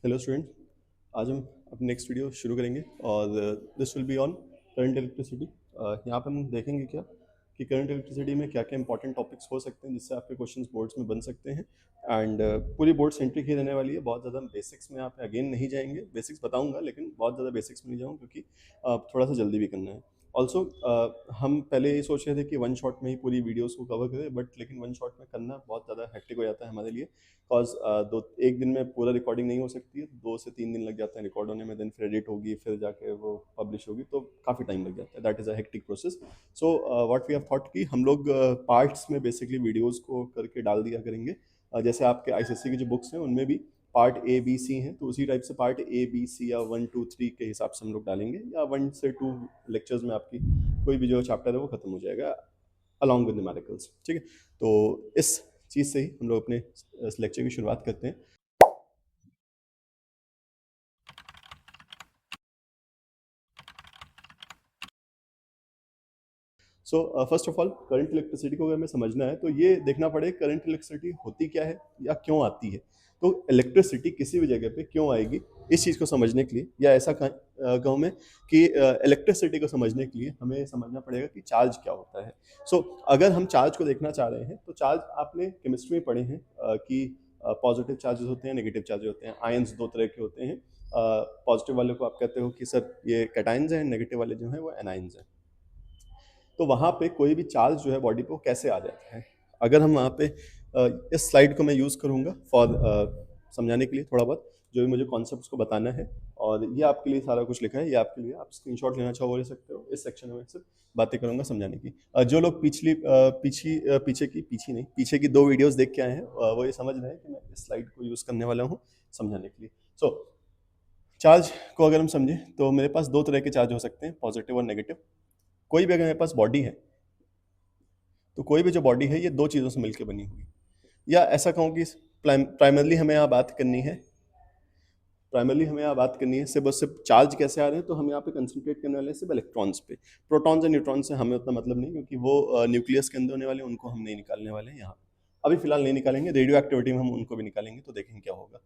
Hello student. आज हम अपनी नेक्स्ट वीडियो शुरू करेंगे और this will be on current electricity. यहाँ पे हम देखेंगे क्या कि करंट इलेक्ट्रिसिटी में क्या क्या इंपॉर्टेंट टॉपिक्स हो सकते हैं जिससे आपके क्वेश्चंस बोर्ड्स में बन सकते हैं। एंड पूरी बोर्ड सेंट्रिक ही रहने वाली है, बहुत ज़्यादा बेसिक्स में यहाँ पे अगेन नहीं जाएंगे। बेसिक्स बताऊंगा लेकिन बहुत ज़्यादा बेसिक्स में नहीं जाऊँ क्योंकि थोड़ा सा जल्दी भी करना है। ऑल्सो हम पहले ये सोच रहे थे कि वन शॉट में ही पूरी वीडियोस को कवर करें, बट लेकिन वन शॉट में करना बहुत ज़्यादा हेक्टिक हो जाता है हमारे लिए, बिकॉज दो एक दिन में पूरा रिकॉर्डिंग नहीं हो सकती है, 2 से 3 दिन लग जाते हैं रिकॉर्ड होने में, देन फिर एडिट होगी, फिर जाके वो पब्लिश होगी, तो काफ़ी टाइम लग जाता है। That is a hectic process. So what we have thought कि हम लोग पार्ट्स में बेसिकली वीडियोस को करके डाल दिया करेंगे। जैसे आपके आईसीएससी की जो बुक्स हैं उनमें भी पार्ट ए बी सी हैं, तो उसी टाइप से पार्ट ए बी सी या 1 2 3 के हिसाब से हम लोग डालेंगे, या 1 से 2 लेक्चर्स में आपकी कोई भी जो चैप्टर है वो खत्म हो जाएगा अलॉन्ग विद न्यूमेरिकल्स। ठीक है, तो इस चीज़ से ही हम लोग अपने इस लेक्चर की शुरुआत करते हैं। So first of all current electricity को अगर हमें समझना है तो ये देखना पड़ेगा करंट इलेक्ट्रिसिटी होती क्या है या क्यों आती है। तो इलेक्ट्रिसिटी किसी भी जगह पे क्यों आएगी, इस चीज़ को समझने के लिए, या ऐसा कहूँ मैं कि इलेक्ट्रिसिटी को समझने के लिए हमें समझना पड़ेगा कि चार्ज क्या होता है। सो अगर हम चार्ज को देखना चाह रहे हैं तो चार्ज आपने केमिस्ट्री में पढ़े हैं कि पॉजिटिव चार्जेस होते हैं, नेगेटिव चार्जेस होते हैं। आयंस दो तरह के होते हैं। पॉजिटिव वाले को आप कहते हो कि सर ये कैटाइंस हैं, नेगेटिव वाले जो हैं वो एनाइंस हैं। तो वहाँ पे कोई भी चार्ज जो है बॉडी पे वो कैसे आ जाता है। अगर हम वहाँ पे इस स्लाइड को मैं यूज़ करूँगा फॉर समझाने के लिए थोड़ा बहुत, जो भी मुझे कॉन्सेप्ट्स को बताना है। और ये आपके लिए सारा कुछ लिखा है, ये आपके लिए, आप स्क्रीनशॉट लेना चाहो ले सकते हो। इस सेक्शन में सिर्फ बातें करूँगा समझाने की। जो लोग पीछे की 2 वीडियोस देख के आए हैं, वो ये समझ रहे हैं कि मैं इस स्लाइड को यूज़ करने वाला हूँ समझाने के लिए। सो चार्ज को अगर हम समझें तो मेरे पास 2 तरह के चार्ज हो सकते हैं, पॉजिटिव और नेगेटिव। कोई भी अगर मेरे पास बॉडी है तो कोई भी जो बॉडी है ये 2 चीज़ों से मिलकर बनी हुई, या ऐसा कहूँ कि प्राइमरली हमें यहाँ बात करनी है, सिर्फ और सिर्फ चार्ज कैसे आ रहे हैं, तो हम यहाँ पे कंसंट्रेट करने वाले हैं सिर्फ इलेक्ट्रॉन्स पे। प्रोटॉन्स और न्यूट्रॉन्स से हमें उतना मतलब नहीं, क्योंकि वो न्यूक्लियस के अंदर होने वाले हैं, उनको हम नहीं निकालने वाले हैं यहाँ। अभी फिलहाल नहीं निकालेंगे, रेडियो एक्टिविटी में हम उनको भी निकालेंगे तो देखेंगे क्या होगा।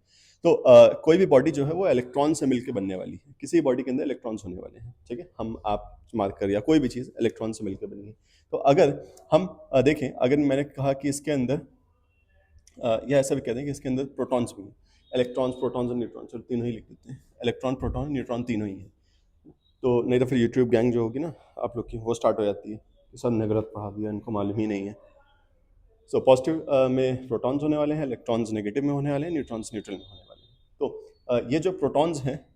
तो कोई भी बॉडी जो है वो इलेक्ट्रॉन से मिलकर बनने वाली है, किसी बॉडी के अंदर इलेक्ट्रॉन्स होने वाले हैं। ठीक है, हम आप मार्कर या कोई भी चीज़ इलेक्ट्रॉन से मिलकर बनी है। तो अगर हम देखें, अगर मैंने कहा कि इसके अंदर या ऐसा भी कह दें कि इसके अंदर प्रोटॉन्स भी हैं, इलेक्ट्रॉन्स, प्रोटॉन्स और न्यूट्रॉन्स, चलो तीनों ही लिख देते हैं, इलेक्ट्रॉन प्रोटॉन न्यूट्रॉन तीनों ही हैं। तो नहीं तो फिर यूट्यूब गैंग जो होगी ना आप लोग की, वो स्टार्ट हो जाती है कि सब ने गलत पढ़ा दिया, इनको मालूम ही नहीं है। सो पॉजिटिव में प्रोटॉन्स होने वाले हैं, इलेक्ट्रॉन्स नेगेटिव में होने वाले हैं, न्यूट्रॉन्स न्यूट्रल में होने वाले हैं। तो ये जो प्रोटॉन्स हैं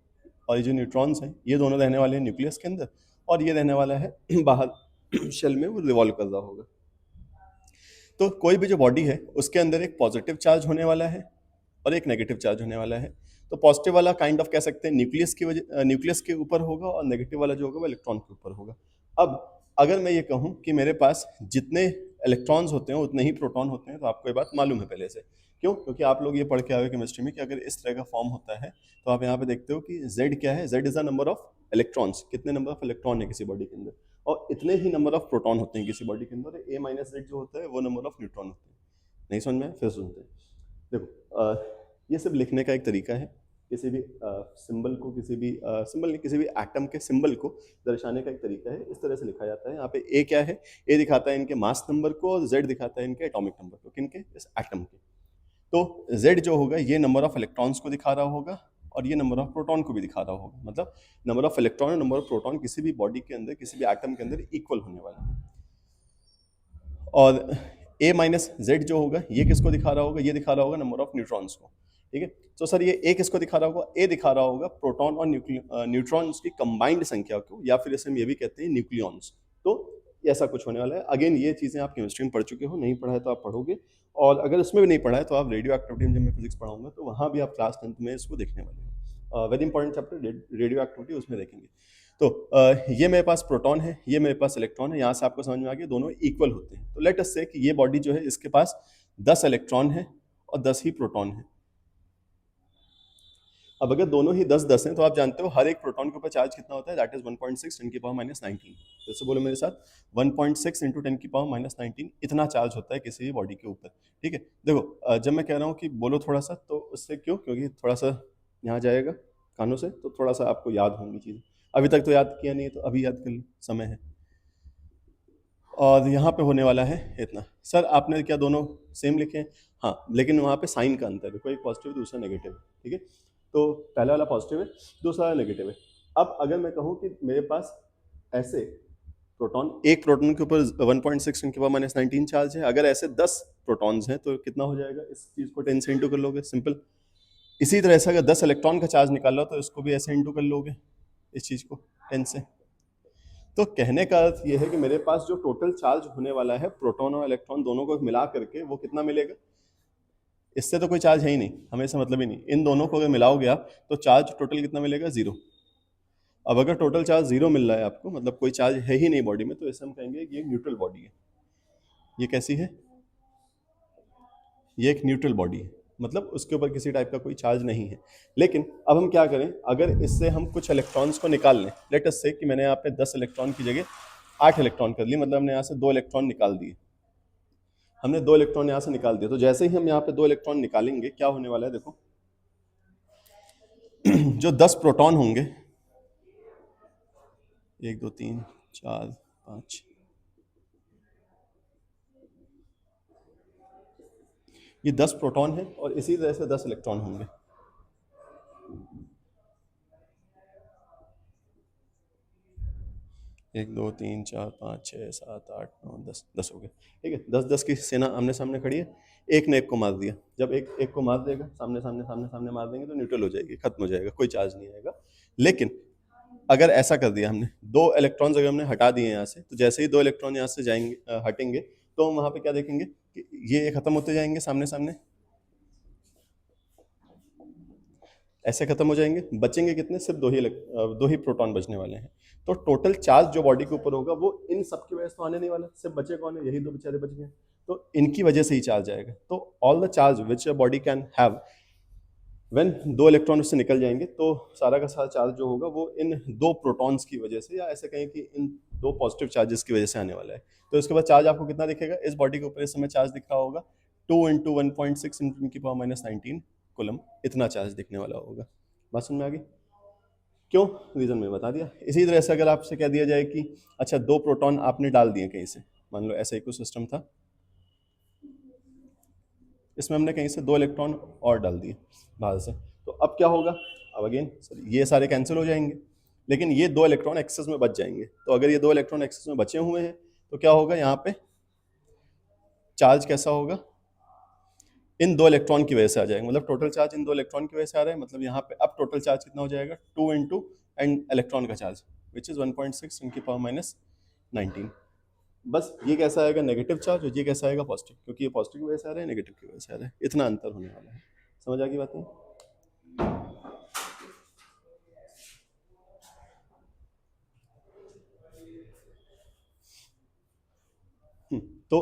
और ये जो न्यूट्रॉन्स हैं, ये दोनों रहने वाले हैं न्यूक्लियस के अंदर, और ये रहने वाला है बाहर शेल में, वो रिवॉल्व कर रहा होगा। तो कोई भी जो बॉडी है उसके अंदर एक पॉजिटिव चार्ज होने वाला है और एक नेगेटिव चार्ज होने वाला है। तो पॉजिटिव वाला काइंड ऑफ कह सकते हैं न्यूक्लियस के ऊपर होगा, और नेगेटिव वाला जो होगा वो इलेक्ट्रॉन के ऊपर होगा। अब अगर मैं ये कहूँ कि मेरे पास जितने इलेक्ट्रॉन्स होते हैं उतने ही प्रोटॉन होते हैं, तो आपको ये बात मालूम है पहले से। क्यों? क्योंकि आप लोग ये पढ़ के आए हो केमिस्ट्री में कि अगर इस तरह का फॉर्म होता है तो आप यहाँ पे देखते हो कि Z क्या है, Z is the number of electrons, कितने नंबर ऑफ इलेक्ट्रॉन है किसी बॉडी के अंदर, और इतने ही नंबर ऑफ प्रोटॉन होते हैं किसी बॉडी के अंदर। A माइनस जेड जो होता है वो नंबर ऑफ न्यूट्रॉन होते हैं। नहीं समझ में आया? फिर सुनते हैं। देखो ये सब लिखने का एक तरीका है। किसी भी सिंबल को, किसी भी सिंबल नहीं, किसी भी एटम के सिंबल को दर्शाने का एक तरीका है। इस तरह से लिखा जाता है। यहाँ पे ए क्या है, ए दिखाता है इनके मास नंबर को, और जेड दिखाता है इनके एटॉमिक नंबर को, किनके, इस एटम के। तो जेड जो होगा ये नंबर ऑफ इलेक्ट्रॉन्स को दिखा रहा होगा, और ये नंबर ऑफ प्रोटॉन को भी दिखा रहा होगा। मतलब नंबर ऑफ इलेक्ट्रॉन और नंबर ऑफ प्रोटॉन किसी भी बॉडी के अंदर, किसी भी एटम के अंदर इक्वल होने वाला है। और ए माइनस जेड जो होगा ये किसको दिखा रहा होगा, ये दिखा रहा होगा नंबर ऑफ न्यूट्रॉन्स को। ठीक है, तो सर ये ए किसको दिखा रहा होगा, ए दिखा रहा होगा प्रोटॉन और न्यूट्रॉन्स की कंबाइंड संख्या को, या फिर इसे हम ये भी कहते हैं न्यूक्लियॉन्स। तो ऐसा कुछ होने वाला है। अगेन ये चीज़ें आप केमिस्ट्री में पढ़ चुके हो, नहीं पढ़ा है तो आप पढ़ोगे, और अगर उसमें भी नहीं पढ़ा है तो आप रेडियो एक्टिविटी में जब मैं फिजिक्स पढ़ाऊंगा तो वहाँ भी आप क्लास 10th में इसको देखने वाले हैं। Very important chapter radio activity, उसमें देखेंगे। तो ये मेरे पास प्रोटॉन है, ये मेरे पास इलेक्ट्रॉन है। यहाँ से आपको समझ में आ गया दोनों इक्वल होते हैं। तो लेट अस से कि ये बॉडी जो है इसके पास 10 इलेक्ट्रॉन है और 10 ही प्रोटॉन है। अब अगर दोनों ही 10-10 हैं तो आप जानते हो हर एक प्रोटॉन के ऊपर चार्ज कितना होता है, दैट इज 1.6 10 की पावर माइनस 19। जैसे बोलो मेरे साथ, 1.6 इंटू 10 की पावर माइनस 19 इतना चार्ज होता है किसी भी बॉडी के ऊपर। ठीक है, देखो जब मैं कह रहा हूँ कि बोलो थोड़ा सा, तो उससे क्यों, क्योंकि थोड़ा सा यहाँ जाएगा कानों से, तो थोड़ा सा आपको याद होंगी चीज़ें। अभी तक तो याद किया नहीं है तो अभी याद कर लो, समय है। और यहाँ पे होने वाला है इतना। सर आपने क्या दोनों सेम लिखे हैं? हाँ, लेकिन वहाँ पे साइन का अंतर है, कोई पॉजिटिव है दूसरा नेगेटिव है, ठीक है। तो पहला वाला पॉजिटिव है, दूसरा वाला नेगेटिव है। अब अगर मैं कहूँ कि मेरे पास ऐसे प्रोटॉन, एक प्रोटॉन के ऊपर 1.6 × 19 चार्ज है, अगर ऐसे 10 प्रोटॉन्स हैं तो कितना हो जाएगा? इस चीज़ को 10 से इंटू कर लोगे, सिंपल। इसी तरह से अगर 10 इलेक्ट्रॉन का चार्ज निकाल लो तो इसको भी ऐसे इंटू कर लोगे, इस चीज़ को 10 से। तो कहने का अर्थ ये है कि मेरे पास जो टोटल चार्ज होने वाला है प्रोटॉन और इलेक्ट्रॉन दोनों को मिला करके, वो कितना मिलेगा? इससे तो कोई चार्ज है ही नहीं, हमें इससे मतलब ही नहीं। इन दोनों को अगर मिलाओगे आप तो चार्ज टोटल कितना मिलेगा? 0। अब अगर टोटल चार्ज 0 मिल रहा है आपको, मतलब कोई चार्ज है ही नहीं बॉडी में, तो इसे हम कहेंगे कि ये न्यूट्रल बॉडी है। ये कैसी है? ये एक न्यूट्रल बॉडी है, मतलब उसके ऊपर किसी टाइप का कोई चार्ज नहीं है। लेकिन अब हम क्या करें, अगर इससे हम कुछ इलेक्ट्रॉन्स को निकाल लें, लेट अस से कि मैंने यहाँ पे 10 इलेक्ट्रॉन की जगह 8 इलेक्ट्रॉन कर ली, मतलब हमने यहाँ से 2 इलेक्ट्रॉन निकाल दिए। हमने 2 इलेक्ट्रॉन यहाँ से निकाल दिए, तो जैसे ही हम यहाँ पे 2 इलेक्ट्रॉन निकालेंगे, क्या होने वाला है देखो। जो 10 प्रोटॉन होंगे, 1 2 3 4 5, ये 10 प्रोटॉन है और इसी तरह से 10 इलेक्ट्रॉन होंगे। एक दो तीन चार पाँच छः सात आठ नौ 10, 10 हो गए, ठीक है। 10 10 की सेना आमने सामने खड़ी है, एक ने एक को मार दिया। जब एक एक को मार देगा, सामने सामने सामने सामने मार देंगे, तो न्यूट्रल हो जाएगी, खत्म हो जाएगा, कोई चार्ज नहीं आएगा। लेकिन अगर ऐसा कर दिया हमने, 2 इलेक्ट्रॉन्स अगर हमने हटा दिए यहाँ से, तो जैसे ही 2 इलेक्ट्रॉन यहाँ से जाएंगे, हटेंगे, तो हम वहाँ पे क्या देखेंगे कि ये खत्म होते जाएंगे सामने सामने, ऐसे खत्म हो जाएंगे। बचेंगे कितने? सिर्फ 2 ही प्रोटॉन बचने वाले हैं। तो टोटल चार्ज जो बॉडी के ऊपर होगा वो इन सब की वजह से तो आने नहीं वाला, सिर्फ बचे कौन है? यही 2 बेचारे बच गए, तो इनकी वजह से ही चार्ज आएगा। तो all the charge which a body can have, when 2 electron उससे निकल जाएंगे, तो सारा का सारा चार्ज जो होगा वो इन 2 प्रोटॉन्स की वजह से, या ऐसे कहें कि इन 2 पॉजिटिव चार्जेस की वजह से आने वाला है। तो इसके बाद चार्ज आपको कितना दिखेगा? इस बॉडी के ऊपर इस समय चार्ज दिख रहा होगा 2 × 1.6 × 10⁻⁹ कूलम, इतना चार्ज दिखने वाला होगा। बात समझ में आ गई? क्यों? रीज़न मैंने बता दिया। इसी तरह से अगर आपसे कह दिया जाए कि अच्छा 2 प्रोटॉन आपने डाल दिए कहीं से, मान लो ऐसा ही कुछ सिस्टम था, इसमें हमने कहीं से 2 इलेक्ट्रॉन और डाल दिए बाहर से, तो अब क्या होगा? अब अगेन ये सारे कैंसिल हो जाएंगे, लेकिन ये 2 इलेक्ट्रॉन एक्सेस में बच जाएंगे। तो अगर ये 2 इलेक्ट्रॉन एक्सेस में बचे हुए हैं, तो क्या होगा यहाँ पे? चार्ज कैसा होगा? इन 2 इलेक्ट्रॉन की वजह से आ जाएगा, मतलब टोटल चार्ज इन 2 इलेक्ट्रॉन की वजह से आ रहा है। मतलब यहाँ पे अब टोटल चार्ज कितना हो जाएगा? 2 × एंड इलेक्ट्रॉन का चार्ज विच इज़ 1.6 × 10⁻⁹। बस ये कैसा आएगा? नेगेटिव चार्ज, और ये कैसा आएगा? पॉजिटिव, क्योंकि ये पॉजिटिव की वजह से आ रहा है, नेगेटिव की वजह से आ रहा है। इतना अंतर होने वाला है। समझ आ गई बात नहीं? तो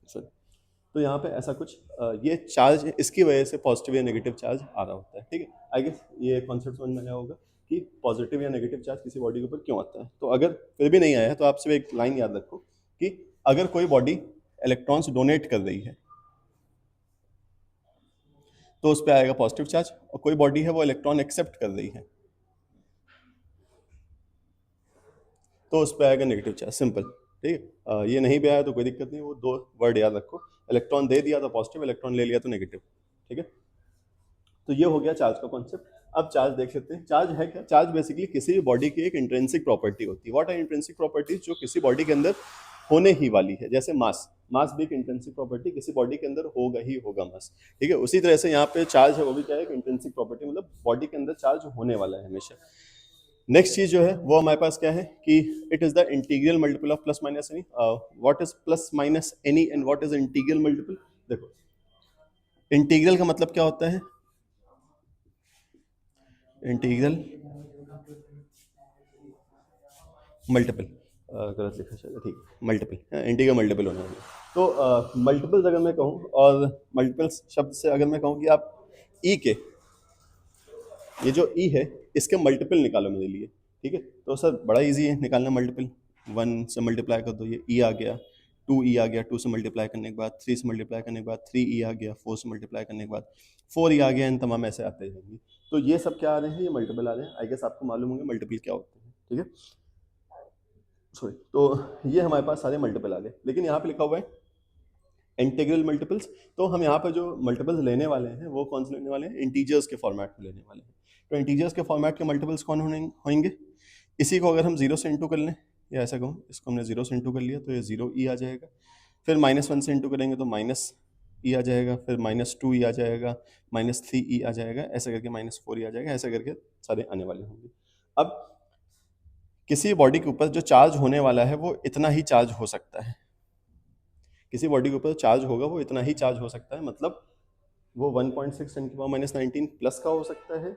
सॉरी, तो यहाँ पे ऐसा कुछ ये चार्ज इसकी वजह से पॉजिटिव या नेगेटिव चार्ज आ रहा होता है, ठीक है। आई गेस ये कॉन्सेप्ट समझ में आया होगा कि पॉजिटिव या नेगेटिव चार्ज किसी बॉडी के ऊपर क्यों आता है। तो अगर फिर भी नहीं आया है, तो आप सिर्फ एक लाइन याद रखो कि अगर कोई बॉडी इलेक्ट्रॉन्स डोनेट कर रही है, तो उस पर आएगा पॉजिटिव चार्ज, और कोई बॉडी है वो इलेक्ट्रॉन एक्सेप्ट कर रही है, तो उस पर आएगा नेगेटिव चार्ज। सिंपल, ठीक है। ये नहीं भी आया तो कोई दिक्कत नहीं, वो 2 वर्ड याद रखो। इलेक्ट्रॉन दे दिया तो पॉजिटिव, इलेक्ट्रॉन ले लिया तो नेगेटिव, ठीक है। तो ये हो गया चार्ज का कॉन्सेप्ट। अब चार्ज देख सकते हैं। चार्ज है क्या? चार्ज बेसिकली किसी भी बॉडी की एक इंट्रिंसिक प्रॉपर्टी होती है। What are intrinsic properties? जो किसी बॉडी के अंदर होने ही वाली है। जैसे मास, मास भी एक इंट्रिंसिक प्रॉपर्टी, किसी बॉडी के अंदर होगा ही होगा मास, ठीक है। उसी तरह से यहाँ पे चार्ज है, वो भी क्या है? एक इंट्रिंसिक प्रॉपर्टी, मतलब बॉडी के अंदर चार्ज होने वाला है हमेशा। नेक्स्ट चीज जो है वो हमारे पास क्या है कि it is the integral multiple of plus minus any. What is plus minus any and what is integral multiple? देखो, इंटीग्रल का मतलब क्या होता है? इंटीग्रल मल्टीपल, गलत लिखा शायद, ठीक, मल्टीपल, इंटीग्रल मल्टीपल होना है। तो मल्टीपल्स अगर मैं कहूँ, और मल्टीपल्स शब्द से अगर मैं कहूँ कि आप ई के, ये जो ई है इसके मल्टीपल निकालो मेरे लिए, ठीक है। तो सर बड़ा इजी है निकालना मल्टीपल, 1 से मल्टीप्लाई कर दो, ये ई आ गया, 2e आ गया, 2 से मल्टीप्लाई करने के बाद, 3 से मल्टीप्लाई करने के बाद 3e आ गया, 4 से मल्टीप्लाई करने के बाद 4e आ गया, इन तमाम ऐसे आते जाएंगे। तो ये सब क्या आ रहे हैं, ये मल्टीपल आ रहे हैं। आई गेस आपको मालूम होंगे मल्टीपल क्या होते हैं, ठीक है, सॉरी। तो ये हमारे पास सारे मल्टीपल आ गए, लेकिन यहाँ पे लिखा हुआ है इंटीग्रल मल्टीपल्स। तो हम यहाँ पे जो मल्टीपल्स लेने वाले हैं वो कौन से लेने वाले हैं, इंटीजर्स के फॉर्मेट में लेने वाले हैं। तो इंटीजर्स के फॉर्मेट के मल्टीपल्स कौन होंगे, इसी को अगर हम जीरो से इंटू कर लें, या ऐसा कहूँ, इसको हमने जीरो से इंटू कर लिया तो ये जीरो ई आ जाएगा, फिर -1 से इंटू करेंगे तो माइनस ई आ जाएगा, फिर -2 ई आ जाएगा, -3 ई आ जाएगा, ऐसा करके -4 ई आ जाएगा, ऐसा करके सारे आने वाले होंगे। अब किसी बॉडी के ऊपर जो चार्ज होने वाला है वो इतना ही चार्ज हो सकता है, किसी बॉडी के ऊपर चार्ज होगा वो इतना ही चार्ज हो सकता है, मतलब वो 1.6 × 10⁻19 प्लस का हो सकता है,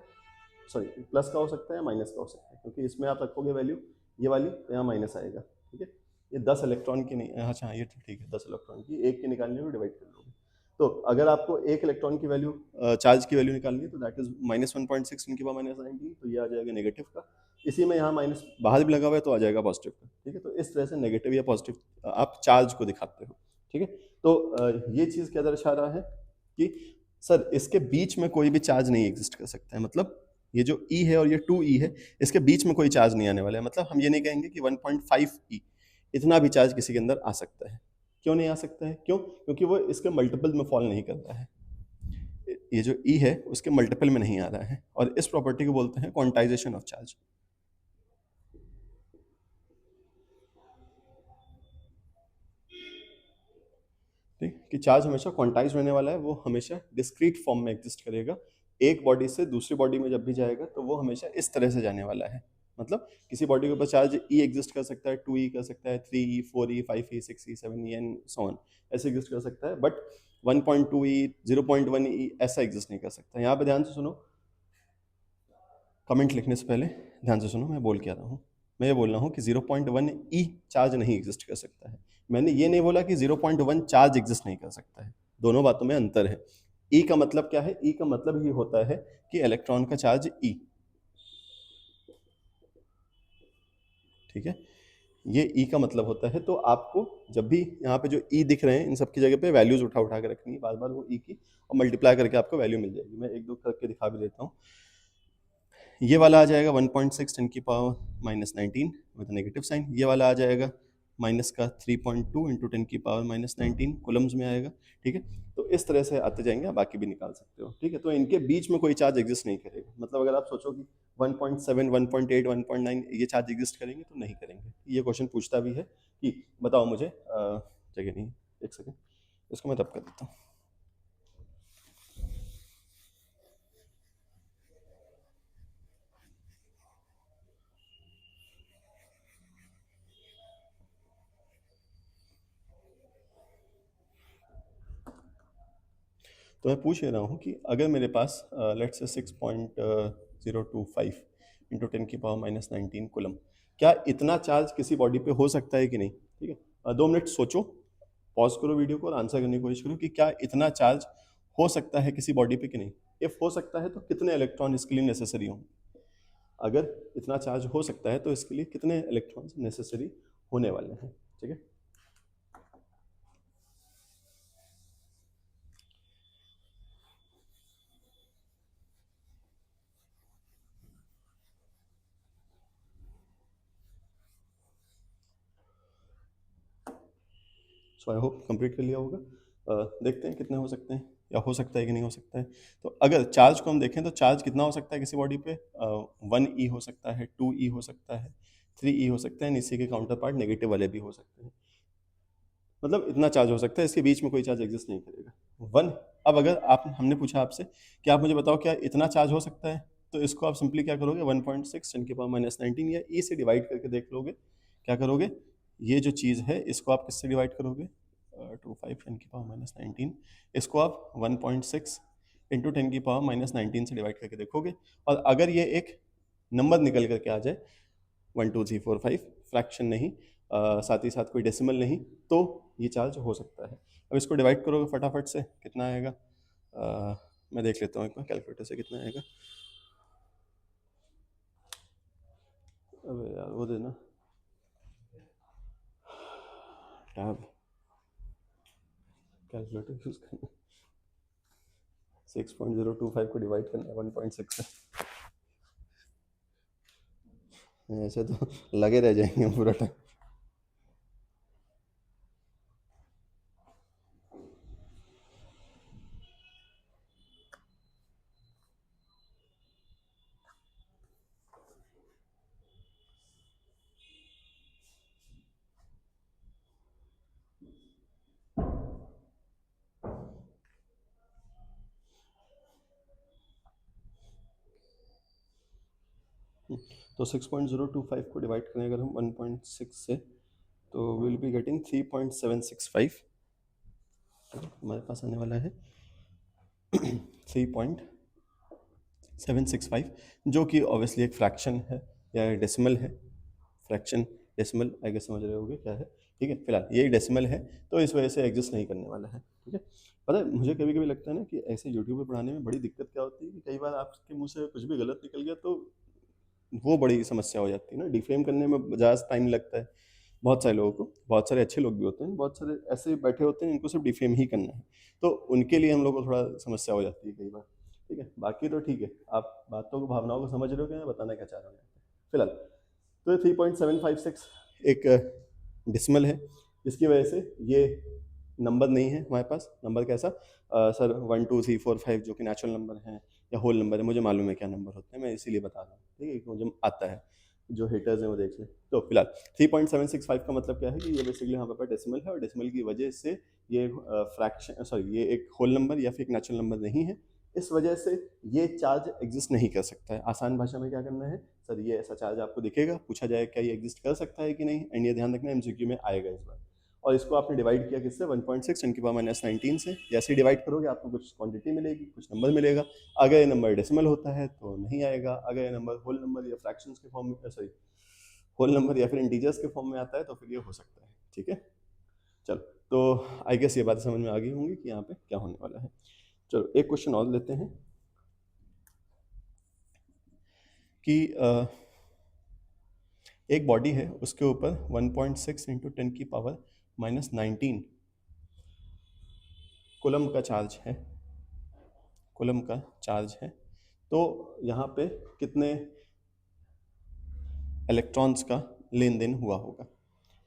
सॉरी प्लस का हो सकता है या माइनस का हो सकता है, क्योंकि इसमें आप रखोगे वैल्यू ये वाली तो यहाँ माइनस आएगा, ठीक है। ये 10 इलेक्ट्रॉन की नहीं, अच्छा ये तो ठीक है, 10 इलेक्ट्रॉन की, एक की निकालनी है डिवाइड कर लोगे। तो अगर आपको एक इलेक्ट्रॉन की वैल्यू, चार्ज की वैल्यू निकालनी है तो दैट इज -1.6 × 10⁻19, तो ये आ जाएगा नेगेटिव का। इसी में यहाँ माइनस बाहर भी लगा हुआ है तो आ जाएगा पॉजिटिव का, ठीक है। तो इस तरह से नेगेटिव या पॉजिटिव आप चार्ज को दिखाते हो, ठीक है। तो ये चीज़ क्या दर्शा रहा है कि सर इसके बीच में कोई भी चार्ज नहीं एग्जिस्ट कर सकता है, मतलब ये जो E है और ये 2E है, इसके बीच में कोई चार्ज नहीं आने वाला है। मतलब हम ये नहीं कहेंगे कि 1.5E इतना भी चार्ज किसी के अंदर आ सकता है। क्यों नहीं आ सकता है, क्यों, क्योंकि वो इसके मल्टीपल में फॉल नहीं कर रहा है, ये जो E है उसके मल्टीपल में नहीं आ रहा है, और इस प्रॉपर्टी को बोलते हैं क्वांटाइजेशन ऑफ चार्ज। ठीक, कि चार्ज हमेशा क्वांटाइज रहने वाला है, वो हमेशा डिस्क्रीट फॉर्म में एग्जिस्ट करेगा, एक बॉडी से दूसरी बॉडी में जब भी जाएगा तो वो हमेशा इस तरह से जाने वाला है। मतलब किसी बॉडी के ऊपर चार्ज ई एग्जिस्ट कर सकता है, 2e कर सकता है, 3e, 4e, 5e, 6e, 7e and so on, ऐसे एग्जिस्ट कर सकता है, बट 1.2e, 0.1e ऐसा एग्जिस्ट नहीं कर सकता। यहाँ पे ध्यान से सुनो, कमेंट लिखने से पहले ध्यान से सुनो मैं बोल क्या रहा हूँ। मैं ये बोल रहा हूँ कि 0.1e चार्ज नहीं एग्जिस्ट कर सकता है, मैंने ये नहीं बोला कि 0.1 चार्ज एग्जिस्ट नहीं कर सकता है, दोनों बातों में अंतर है। ई का मतलब क्या है, ई का मतलब ही होता है कि इलेक्ट्रॉन का चार्ज ई, ठीक है, ये ई का मतलब होता है। तो आपको जब भी यहाँ पे जो ई दिख रहे हैं इन सब की जगह पे वैल्यूज उठा उठा के रखनी है बार बार वो ई की, और मल्टीप्लाई करके आपको वैल्यू मिल जाएगी। मैं एक दो करके दिखा भी देता हूँ। ये वाला आ जाएगा 1.6 10 की पावर -19 विद नेगेटिव साइन, ये वाला आ जाएगा माइनस का 3.2 × 10 की पावर -19 कूलम्स में आएगा, ठीक है। तो इस तरह से आते जाएंगे, आप बाकी भी निकाल सकते हो, ठीक है। तो इनके बीच में कोई चार्ज एग्जिस्ट नहीं करेगा, मतलब अगर आप सोचो कि 1.7 1.8 1.9 ये चार्ज एग्जिस्ट करेंगे तो नहीं करेंगे। ये क्वेश्चन पूछता भी है कि बताओ मुझे, जगह नहीं, एक सेकेंड, इसको मैं तब कर देता हूँ। तो मैं पूछ रहा हूँ कि अगर मेरे पास लेट्स से 6.025 × 10 की पावर -19 कूलम, क्या इतना चार्ज किसी बॉडी पे हो सकता है कि नहीं, ठीक है। 2 मिनट सोचो, पॉज करो वीडियो को और आंसर करने की कोशिश करो कि क्या इतना चार्ज हो सकता है किसी बॉडी पे कि नहीं। इफ हो सकता है तो कितने इलेक्ट्रॉन इसके लिए नेसेसरी होंगे, अगर इतना चार्ज हो सकता है तो इसके लिए कितने इलेक्ट्रॉन्स नेसेसरी होने वाले हैं, ठीक है। सो आई होप कंप्लीट कर लिया होगा। देखते हैं कितने हो सकते हैं, या हो सकता है कि नहीं हो सकता है। तो अगर चार्ज को हम देखें तो चार्ज कितना हो सकता है किसी बॉडी पे, 1e हो सकता है, 2e हो सकता है, 3e हो सकता है, इसी के काउंटर पार्ट नेगेटिव वाले भी हो सकते हैं। मतलब इतना चार्ज हो सकता है, इसके बीच में कोई चार्ज एग्जिस्ट नहीं करेगा। वन, अब अगर आप, हमने पूछा आपसे कि आप मुझे बताओ क्या इतना चार्ज हो सकता है, तो इसको आप सिंपली क्या करोगे, 1.6 10 की पावर -19 या ई से डिवाइड करके देख लोगे। क्या करोगे, ये जो चीज़ है इसको आप किससे डिवाइड करोगे, 25 10 की पावर -19, इसको आप 1.6 × 10 की पावर -19 से डिवाइड करके देखोगे, और अगर ये एक नंबर निकल करके आ जाए 1 2 3 4 5, फ्रैक्शन नहीं, साथ ही साथ कोई डेसिमल नहीं, तो ये चार्ज हो सकता है। अब इसको डिवाइड करोगे फटाफट से, कितना आएगा, मैं देख लेता हूँ एक बार कैलकुलेटर से कितना आएगा। अबे यार वो देना टैब, कैलकुलेटर यूज़ करना, 6.025 को डिवाइड करना है 1.6 से, ऐसे तो लगे रह जाएंगे पूरा टाइम। तो 6.025 को डिवाइड करें अगर हम 1.6 से, तो विल बी गेटिंग 3.765, हमारे पास आने वाला है 3.765, जो कि ऑब्वियसली एक फ्रैक्शन है या डेसिमल है, फ्रैक्शन डेसिमल आई गेस समझ रहे होगे क्या है, ठीक है। फिलहाल ये डेसिमल है तो इस वजह से एग्जिस्ट नहीं करने वाला है, ठीक है। पता है मुझे कभी कभी लगता है ना कि ऐसे यूट्यूब पे पढ़ाने में बड़ी दिक्कत क्या होती है कि कई बार आपके मुंह से कुछ भी गलत निकल गया तो वो बड़ी समस्या हो जाती है ना, डिफेम करने में ज़्यादा टाइम लगता है बहुत सारे लोगों को, बहुत सारे अच्छे लोग भी होते हैं, बहुत सारे ऐसे बैठे होते हैं जिनको सिर्फ डिफेम ही करना है, तो उनके लिए हम लोग को थोड़ा समस्या हो जाती है कई बार, ठीक है। बाकी तो ठीक है, आप बातों को भावनाओं को समझ रहे हो क्या मैं बताना क्या चाह रहा हूँ यहाँ पे। फिलहाल तो 3.756 एक डिसमल है, जिसकी वजह से ये नंबर नहीं है हमारे पास। नंबर कैसा सर 1 2 3 4 5 जो कि नेचुरल नंबर हैं या होल नंबर है, मुझे मालूम है क्या नंबर होते हैं, मैं इसीलिए बता रहा हूँ, ठीक है, मुझे आता है, जो हेटर्स हैं वो देख लें। तो फिलहाल 3.765 का मतलब क्या है कि ये बेसिकली यहाँ पर डेसिमल है, और डेसिमल की वजह से ये फ्रैक्शन सॉरी ये एक होल नंबर या फिर एक नेचुरल नंबर नहीं है, इस वजह से ये चार्ज एग्जिस्ट नहीं कर सकता है। आसान भाषा में क्या करना है, सर ये ऐसा चार्ज आपको दिखेगा, पूछा जाए क्या ये एग्जिस्ट कर सकता है कि नहीं, एंड ये ध्यान रखना एमसीक्यू में आएगा इस बार। और इसको आपने डिवाइड किया किससे, 1.6 10 की पावर -19 से। जैसे ही डिवाइड करोगे आपको कुछ क्वांटिटी मिलेगी, कुछ नंबर मिलेगा। अगर ये नंबर डेसिमल होता है तो नहीं आएगा, अगर ये नंबर होल नंबर या फ्रैक्शंस के फॉर्म में सॉरी होल नंबर या फिर इंटीजर्स के फॉर्म में आता है तो फिर ये हो सकता है, ठीक है। चलो, तो आई गेस ये बात समझ में आ गई होंगी कि यहाँ पे क्या होने वाला है। चलो एक क्वेश्चन और लेते हैं कि एक बॉडी है, उसके ऊपर 1.6 इंटू 10 की पावर -19 कूलम का चार्ज है, कूलम का चार्ज है। तो यहाँ पे कितने इलेक्ट्रॉन्स का लेन देन हुआ होगा।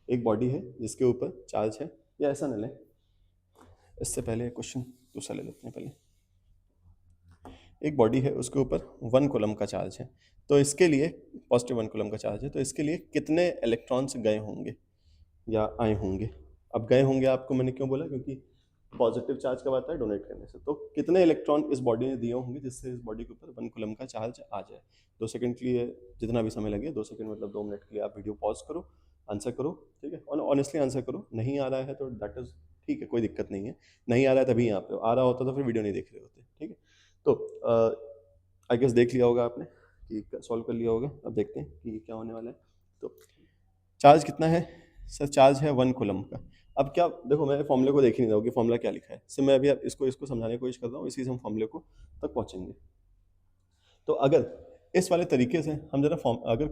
एक बॉडी है जिसके ऊपर चार्ज है, या ऐसा न लें, इससे पहले क्वेश्चन दूसरा ले लेते हैं पहले। एक बॉडी है उसके ऊपर 1 कूलम का चार्ज है, तो इसके लिए पॉजिटिव 1 कूलम का चार्ज है, तो इसके लिए कितने इलेक्ट्रॉन्स गए होंगे या आए होंगे। अब गए होंगे आपको मैंने क्यों बोला, क्योंकि पॉजिटिव चार्ज कब आता है, डोनेट करने से। तो कितने इलेक्ट्रॉन इस बॉडी ने दिए होंगे जिससे इस बॉडी के ऊपर 1 कूलम का चार्ज आ जाए। 2 सेकंड के लिए, जितना भी समय लगे, 2 सेकंड मतलब 2 मिनट के लिए आप वीडियो पॉज करो, आंसर करो, ठीक है, और ऑनेस्टली आंसर करो। नहीं आ रहा है तो दैट इज ठीक है, कोई दिक्कत नहीं है। नहीं आ रहा है तभी यहाँ पे, आ रहा होता तो फिर वीडियो नहीं देख रहे होते, ठीक है। तो आई गेस देख लिया होगा आपने कि सॉल्व कर लिया होगा। अब देखते हैं कि क्या होने वाला है। तो चार्ज कितना है सर, चार्ज है 1 कूलम का। अब क्या, देखो मैं फॉर्मूले को देख ही नहीं रहा हूँ कि फॉर्मूला क्या लिखा है, सिर्फ मैं अभी अब इसको समझाने की कोशिश कर रहा हूँ, इसी से हम फॉर्मूले को तक पहुँचेंगे। तो अगर इस वाले तरीके से हम जरा फॉर्म अगर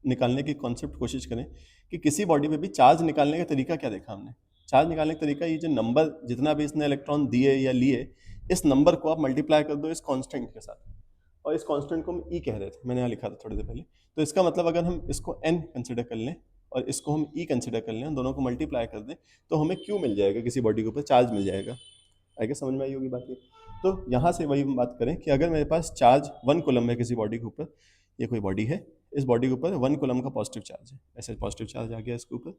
निकालने की कॉन्सेप्ट कोशिश करें कि किसी बॉडी में भी चार्ज निकालने का तरीका क्या देखा हमने। चार्ज निकालने का तरीका, ये जो नंबर जितना भी इसने इलेक्ट्रॉन दिए या लिए, इस नंबर को आप मल्टीप्लाई कर दो इस कांस्टेंट के साथ, और इस कांस्टेंट को हम ई कह रहे थे, मैंने यहाँ लिखा था थोड़ी देर पहले। तो इसका मतलब अगर हम इसको एन कंसिडर कर लें और इसको हम ई कंसिडर कर लें, दोनों को मल्टीप्लाई कर दें, तो हमें क्यू मिल जाएगा, किसी बॉडी के ऊपर चार्ज मिल जाएगा। आगे समझ में आई होगी बात ये। तो यहाँ से वही हम बात करें कि अगर मेरे पास चार्ज 1 कूलम है किसी बॉडी के ऊपर, ये कोई बॉडी है, इस बॉडी के ऊपर 1 कूलम का पॉजिटिव चार्ज है, ऐसे पॉजिटिव चार्ज आ गया इसके ऊपर।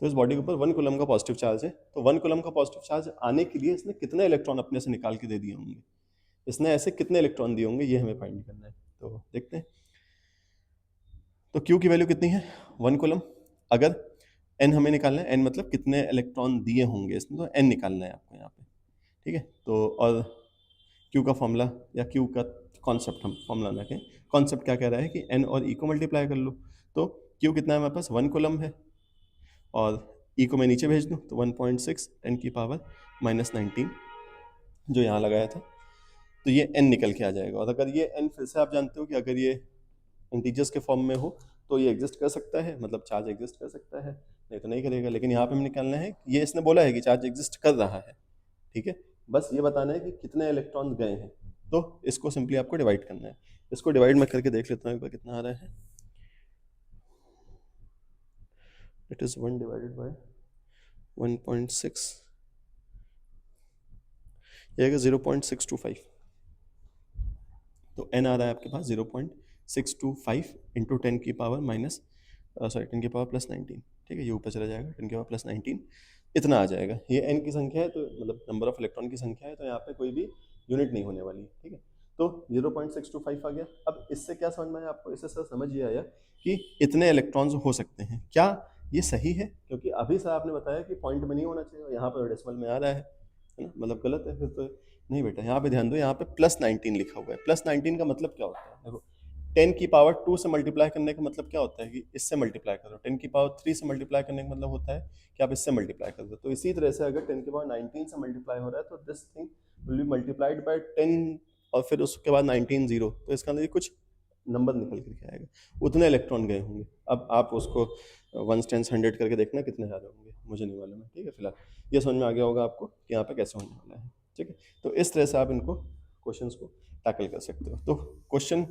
तो इस बॉडी के ऊपर 1 कूलम का पॉजिटिव चार्ज है, तो 1 कूलम का पॉजिटिव चार्ज आने के लिए इसने कितने इलेक्ट्रॉन अपने से निकाल के दे दिए होंगे, इसने ऐसे कितने इलेक्ट्रॉन दिए होंगे, ये हमें फाइंड करना है। तो देखते हैं। तो Q की वैल्यू कितनी है, 1 कूलम। अगर N हमें निकालना है, N मतलब कितने इलेक्ट्रॉन दिए होंगे इसने, तो N निकालना है आपको यहाँ पे, ठीक है। तो और Q का फॉर्मूला या Q का कॉन्सेप्ट, हम फॉर्मूला ना कहें, कॉन्सेप्ट क्या कह रहा है कि N और E को मल्टीप्लाई कर लो। तो Q कितना है हमारे पास, 1 कूलम है, और E को मैं नीचे भेज दूँ तो 1.6 10 की पावर -19 जो यहाँ लगाया था, तो ये N निकल के आ जाएगा। और अगर ये N फिर से आप जानते हो कि अगर ये इंटीजर्स के फॉर्म में हो तो ये एग्जिस्ट कर सकता है, मतलब चार्ज एग्जिस्ट कर सकता है, नहीं तो नहीं करेगा। लेकिन यहाँ पे हमें निकालना है, ये इसने बोला है कि चार्ज एग्जिस्ट कर रहा है, ठीक है, बस ये बताना है कि कितने इलेक्ट्रॉन गए हैं। तो इसको सिंपली आपको डिवाइड करना है। इसको डिवाइड मैं करके देख लेता हूँ एक बार कितना आ रहा है। इट इज़ 1 डिवाइडेड बाय 1.6, ये आएगा 0.625। तो n आ रहा है आपके पास 0.625 इंटू 10 की पावर माइनस, सॉरी 10 की पावर प्लस 19, ठीक है, ये ऊपर चला जाएगा, 10 की पावर प्लस 19 इतना आ जाएगा। ये n की संख्या है, तो मतलब नंबर ऑफ इलेक्ट्रॉन की संख्या है, तो यहाँ पे कोई भी यूनिट नहीं होने वाली, ठीक है। तो 0.625 आ गया। अब इससे क्या समझ में आया आपको? इससे सर समझ ये आया कि इतने इलेक्ट्रॉन्स हो सकते हैं। क्या ये सही है? क्योंकि अभी सर आपने बताया कि पॉइंट में नहीं होना चाहिए, यहाँ पर डेसिमल में आ रहा है ना, मतलब गलत है फिर तो। नहीं बेटा, यहाँ पे ध्यान दो, यहाँ पे प्लस 19 लिखा हुआ है। प्लस 19 का मतलब क्या होता है? देखो, 10 की पावर 2 से मल्टीप्लाई करने का मतलब क्या होता है कि इससे मल्टीप्लाई करो। 10 की पावर 3 से मल्टीप्लाई करने का मतलब होता है कि आप इससे मल्टीप्लाई कर दो। तो इसी तरह से अगर 10 की पावर 19 से मल्टीप्लाई हो रहा है तो this thing will be multiplied by 10 और फिर उसके बाद 19 जीरो, तो इसका अंदर कुछ नंबर निकल करके आएगा, उतने इलेक्ट्रॉन गए होंगे। अब आप उसको 1 10 100 करके देखना कितने ज़्यादा होंगे, मुझे नहीं मालूम है, ठीक है। फिलहाल ये समझ में आ गया होगा आपको कि यहाँ पे कैसे होने वाला है, ठीक है। तो इस तरह से आप इनको क्वेश्चंस को टैकल कर सकते हो। तो क्वेश्चन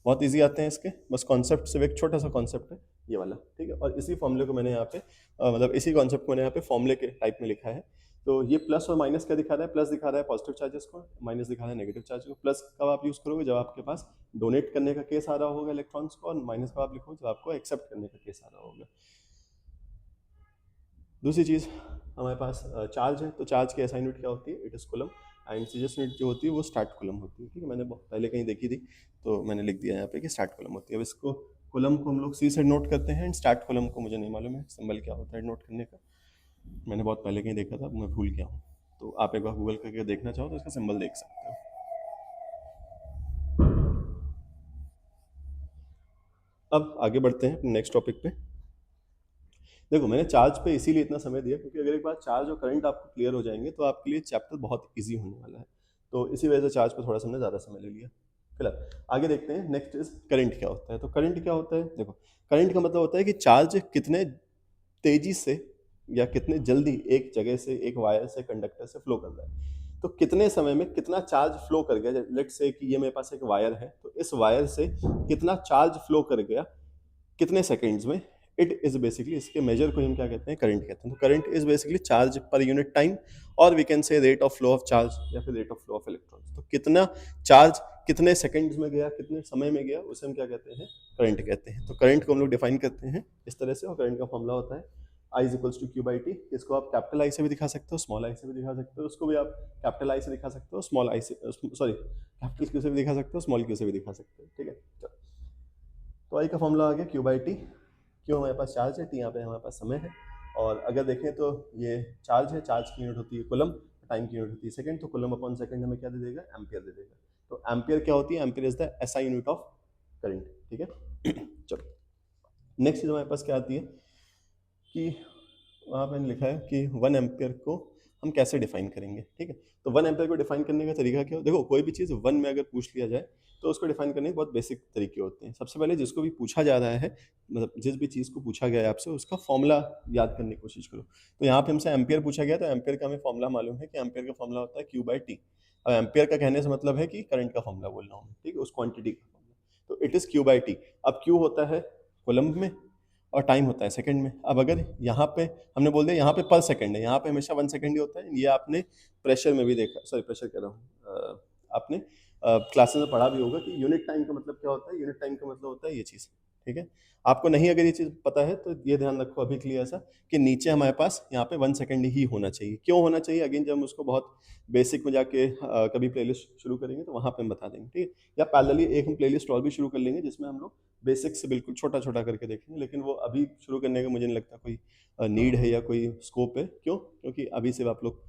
बहुत इजी आते हैं इसके, बस कॉन्सेप्ट सिर्फ एक छोटा सा कॉन्सेप्ट है ये वाला, ठीक है। और इसी फॉर्मूले को मैंने यहाँ पे मतलब इसी कॉन्सेप्ट को मैंने यहाँ पे फॉर्मूले के टाइप में लिखा है। तो ये प्लस और माइनस क्या दिखा रहा है? प्लस दिखा रहा है पॉजिटिव चार्जेस को, माइनस दिखा रहा है नेगेटिव चार्ज को। प्लस कब आप यूज़ करोगे? जब आपके पास डोनेट करने का केस आ रहा होगा इलेक्ट्रॉन्स को, और माइनस कब आप लिखोगे? जब आपको एक्सेप्ट करने का केस आ रहा होगा। दूसरी चीज़, हमारे पास चार्ज है, तो चार्ज की एसआई यूनिट क्या होती है? It is coulomb. And CGS unit जो होती है वो स्टार्ट कूलम होती है, ठीक है। मैंने पहले कहीं देखी थी तो मैंने लिख दिया यहाँ पे कि स्टार्ट कूलम होती है। अब इसको कूलम को हम लोग सी से नोट करते हैं, एंड स्टार्ट कूलम को मुझे नहीं मालूम है सिंबल क्या होता है नोट करने का, मैंने बहुत पहले कहीं देखा था, मैं भूल गया हूँ। तो आप एक बार गूगल करके देखना चाहो तो इसका सिंबल देख सकते हो। अब आगे बढ़ते हैं नेक्स्ट टॉपिक पे। देखो, मैंने चार्ज पे इसीलिए इतना समय दिया क्योंकि अगर एक बार चार्ज और करंट आपको क्लियर हो जाएंगे तो आपके लिए चैप्टर बहुत इजी होने वाला है। तो इसी वजह से चार्ज पे थोड़ा सा हमने ज़्यादा समय ले लिया। फिलहाल आगे देखते हैं। नेक्स्ट इज करंट क्या होता है। तो करंट क्या होता है? देखो, करंट का मतलब होता है कि चार्ज कितने तेजी से या कितने जल्दी एक जगह से, एक वायर से, कंडक्टर से फ्लो कर रहा है। तो कितने समय में कितना चार्ज फ्लो कर गया। लेट्स से कि ये मेरे पास एक वायर है, तो इस वायर से कितना चार्ज फ्लो कर गया कितने सेकंड्स में, इट इज बेसिकली, इसके मेजर को हम क्या कहते हैं? करंट कहते हैं। तो current is basically charge per unit time, और we can say rate of flow of charge या फिर rate of flow of electrons. तो कितना चार्ज कितने सेकंड्स में गया, कितने समय में गया, उसे हम क्या कहते हैं? करंट कहते हैं। तो करंट को हम लोग डिफाइन करते हैं इस तरह से, और करंट का फॉर्मूला होता है I is equals to q by t. इसको आप कैपिटल आई से भी दिखा सकते हो, स्मॉल आई से भी दिखा सकते हो, उसको भी आप कैपिटल आई से दिखा सकते हो, स्मॉल आई से, सॉरी कैपिटल क्यू से भी दिखा सकते हो, स्मॉल क्यू से भी दिखा सकते हो, ठीक है। तो आई का फॉर्मूला आ गया क्यू बाई टी। क्यों? हमारे पास चार्ज है, टी यहाँ पे हमारे पास समय है। और अगर देखें तो ये चार्ज है, चार्ज की यूनिट होती है कुलम, टाइम की यूनिट होती है सेकंड। तो कुलम अपॉन सेकंड हमें क्या दे देगा? एम्पियर दे देगा। तो एम्पियर क्या होती है? Ampere is the SI unit of current, ठीक है। चलो, नेक्स्ट चीज हमारे पास क्या आती है कि वहाँ पे लिखा है कि 1 एम्पियर को हम कैसे डिफाइन करेंगे, ठीक है। तो 1 एम्पियर को डिफाइन करने का तरीका क्या हो? देखो, कोई भी चीज़ 1 में अगर पूछ लिया जाए तो उसको डिफाइन करने के बहुत बेसिक तरीके होते हैं। सबसे पहले जिसको भी पूछा जा रहा है, मतलब जिस भी चीज़ को पूछा गया है आपसे, उसका फॉर्मूला याद करने की कोशिश करो। तो यहाँ पे हमसे एम्पियर पूछा गया, तो एम्पियर का हमें फॉर्मूला मालूम है कि एम्पियर का फॉर्मूला होता है क्यू बाई टी। अब एम्पियर का कहने से मतलब है कि करंट का फॉर्मूला बोल रहा हूँ, ठीक है, उस क्वांटिटी का फॉर्मूला। तो it is Q by T. अब क्यू होता है कोलम्ब में और टाइम होता है सेकंड में। अब अगर यहाँ पे हमने बोल दिया यहाँ पे पर सेकंड है, यहाँ पे हमेशा 1 सेकंड ही होता है। ये आपने प्रेशर में भी देखा, सॉरी प्रेशर कह रहा हूँ, आपने क्लासेस में पढ़ा भी होगा कि यूनिट टाइम का मतलब क्या होता है। यूनिट टाइम का मतलब होता है ये चीज़, ठीक है। आपको नहीं अगर ये चीज़ पता है तो ये ध्यान रखो अभी के लिए ऐसा कि नीचे हमारे पास यहाँ पे 1 सेकंड ही होना चाहिए। क्यों होना चाहिए? अगेन जब हम उसको बहुत बेसिक में जाके कभी प्लेलिस्ट शुरू करेंगे तो वहाँ पे हम बता देंगे, ठीक है। या पैरेलली एक हम प्लेलिस्ट और भी शुरू कर लेंगे जिसमें हम लोग बेसिक से बिल्कुल छोटा छोटा करके देखेंगे, लेकिन वो अभी शुरू करने का मुझे नहीं लगता कोई नीड है या कोई स्कोप है। क्यों? क्योंकि अभी से आप लोग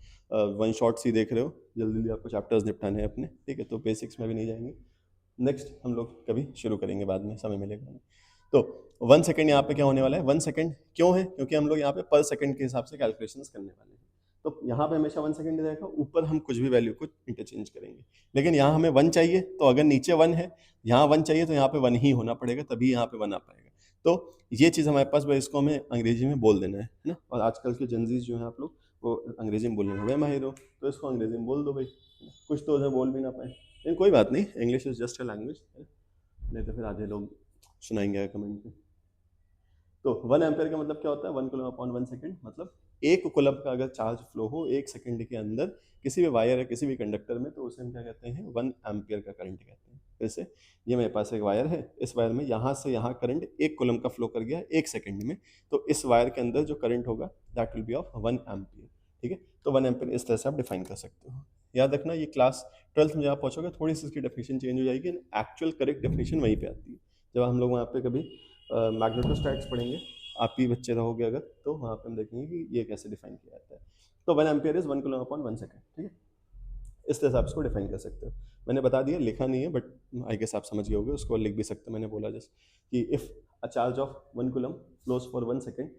वन शॉट्स ही देख रहे हो, जल्दी जल्दी आपको चैप्टर्स निपटाने हैं अपने, ठीक है। तो बेसिक्स में भी नहीं जाएंगे, नेक्स्ट हम लोग कभी शुरू करेंगे बाद में, समय मिलेगा। तो 1 सेकंड यहाँ पे क्या होने वाला है? 1 सेकंड क्यों है? क्योंकि हम लोग यहाँ पे पर सेकंड के हिसाब से कैलकुलेशंस करने वाले हैं। तो यहाँ पे हमेशा 1 सेकंड रहेगा, ऊपर हम कुछ भी वैल्यू को इंटरचेंज करेंगे। लेकिन यहाँ हमें 1 चाहिए, तो अगर नीचे 1 है, यहाँ 1 चाहिए, तो यहाँ पे 1 ही होना पड़ेगा, तभी यहाँ पे 1 आ पाएगा। तो ये चीज़ हमारे पास भाई, इसको हमें अंग्रेजी में बोल देना है ना। और आजकल के जनजीज जो हैं आप लोग, वो अंग्रेजी में बोलने में बड़े माहिर हो, तो इसको अंग्रेजी में बोल दो भाई, है ना? कुछ तो उन्हें बोल भी ना पाए, लेकिन कोई बात नहीं, English is just a language, नहीं तो फिर आधे लोग सुनाएंगे कमेंट में। तो 1 एम्पेयर का मतलब क्या होता है, 1 कूलम अपॉन 1 सेकंड, मतलब 1 कूलम का अगर चार्ज फ्लो हो 1 सेकंड के अंदर किसी भी वायर या किसी भी कंडक्टर में, तो उसे हम क्या कहते हैं, 1 एम्पियर का करंट कहते हैं। जैसे ये मेरे पास एक वायर है, इस वायर में यहाँ से यहाँ करंट 1 कूलम का फ्लो कर गया 1 सेकंड में, तो इस वायर के अंदर जो करंट होगा that will be of 1 ampere. ठीक है, तो 1 एम्पियर इस तरह से आप डिफाइन कर सकते हो। याद रखना, ये क्लास 12th में जब आप पहुँचोगे थोड़ी सी इसकी डेफिनेशन चेंज हो जाएगी, एक्चुअल करेक्ट डेफिनेशन वहीं पे आती है। जब हम लोग वहाँ पे कभी मैग्नेटोस्टैट्स पढ़ेंगे, आप ही बच्चे रहोगे अगर, तो वहाँ पे हम देखेंगे कि ये कैसे डिफाइन किया जाता है। तो 1 ampere is 1 coulomb upon 1 second. ठीक है, इस तरह से आप इसको डिफाइन कर सकते हो। मैंने बता दिया, लिखा नहीं है, बट आई गेस आप समझ गए होगे, उसको लिख भी सकते हो। मैंने बोला जस्ट कि if a charge of 1 coulomb flows for 1 second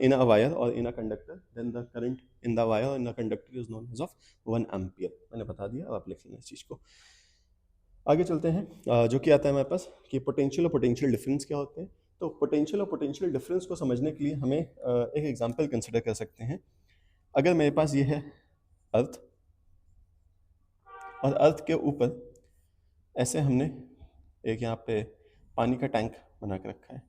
in a wire or in a conductor, then the current in the wire or in the conductor is known as of 1 ampere। मैंने बता दिया, अब आप लिख लेना इस चीज़ को। आगे चलते हैं, जो कि आता है हमारे पास कि पोटेंशियल और पोटेंशियल डिफरेंस क्या होते हैं। तो पोटेंशियल और पोटेंशियल डिफरेंस को समझने के लिए हमें एक एग्जांपल कंसिडर कर सकते हैं। अगर मेरे पास ये है अर्थ, और अर्थ के ऊपर ऐसे हमने एक यहाँ पे पानी का टैंक बना के रखा है।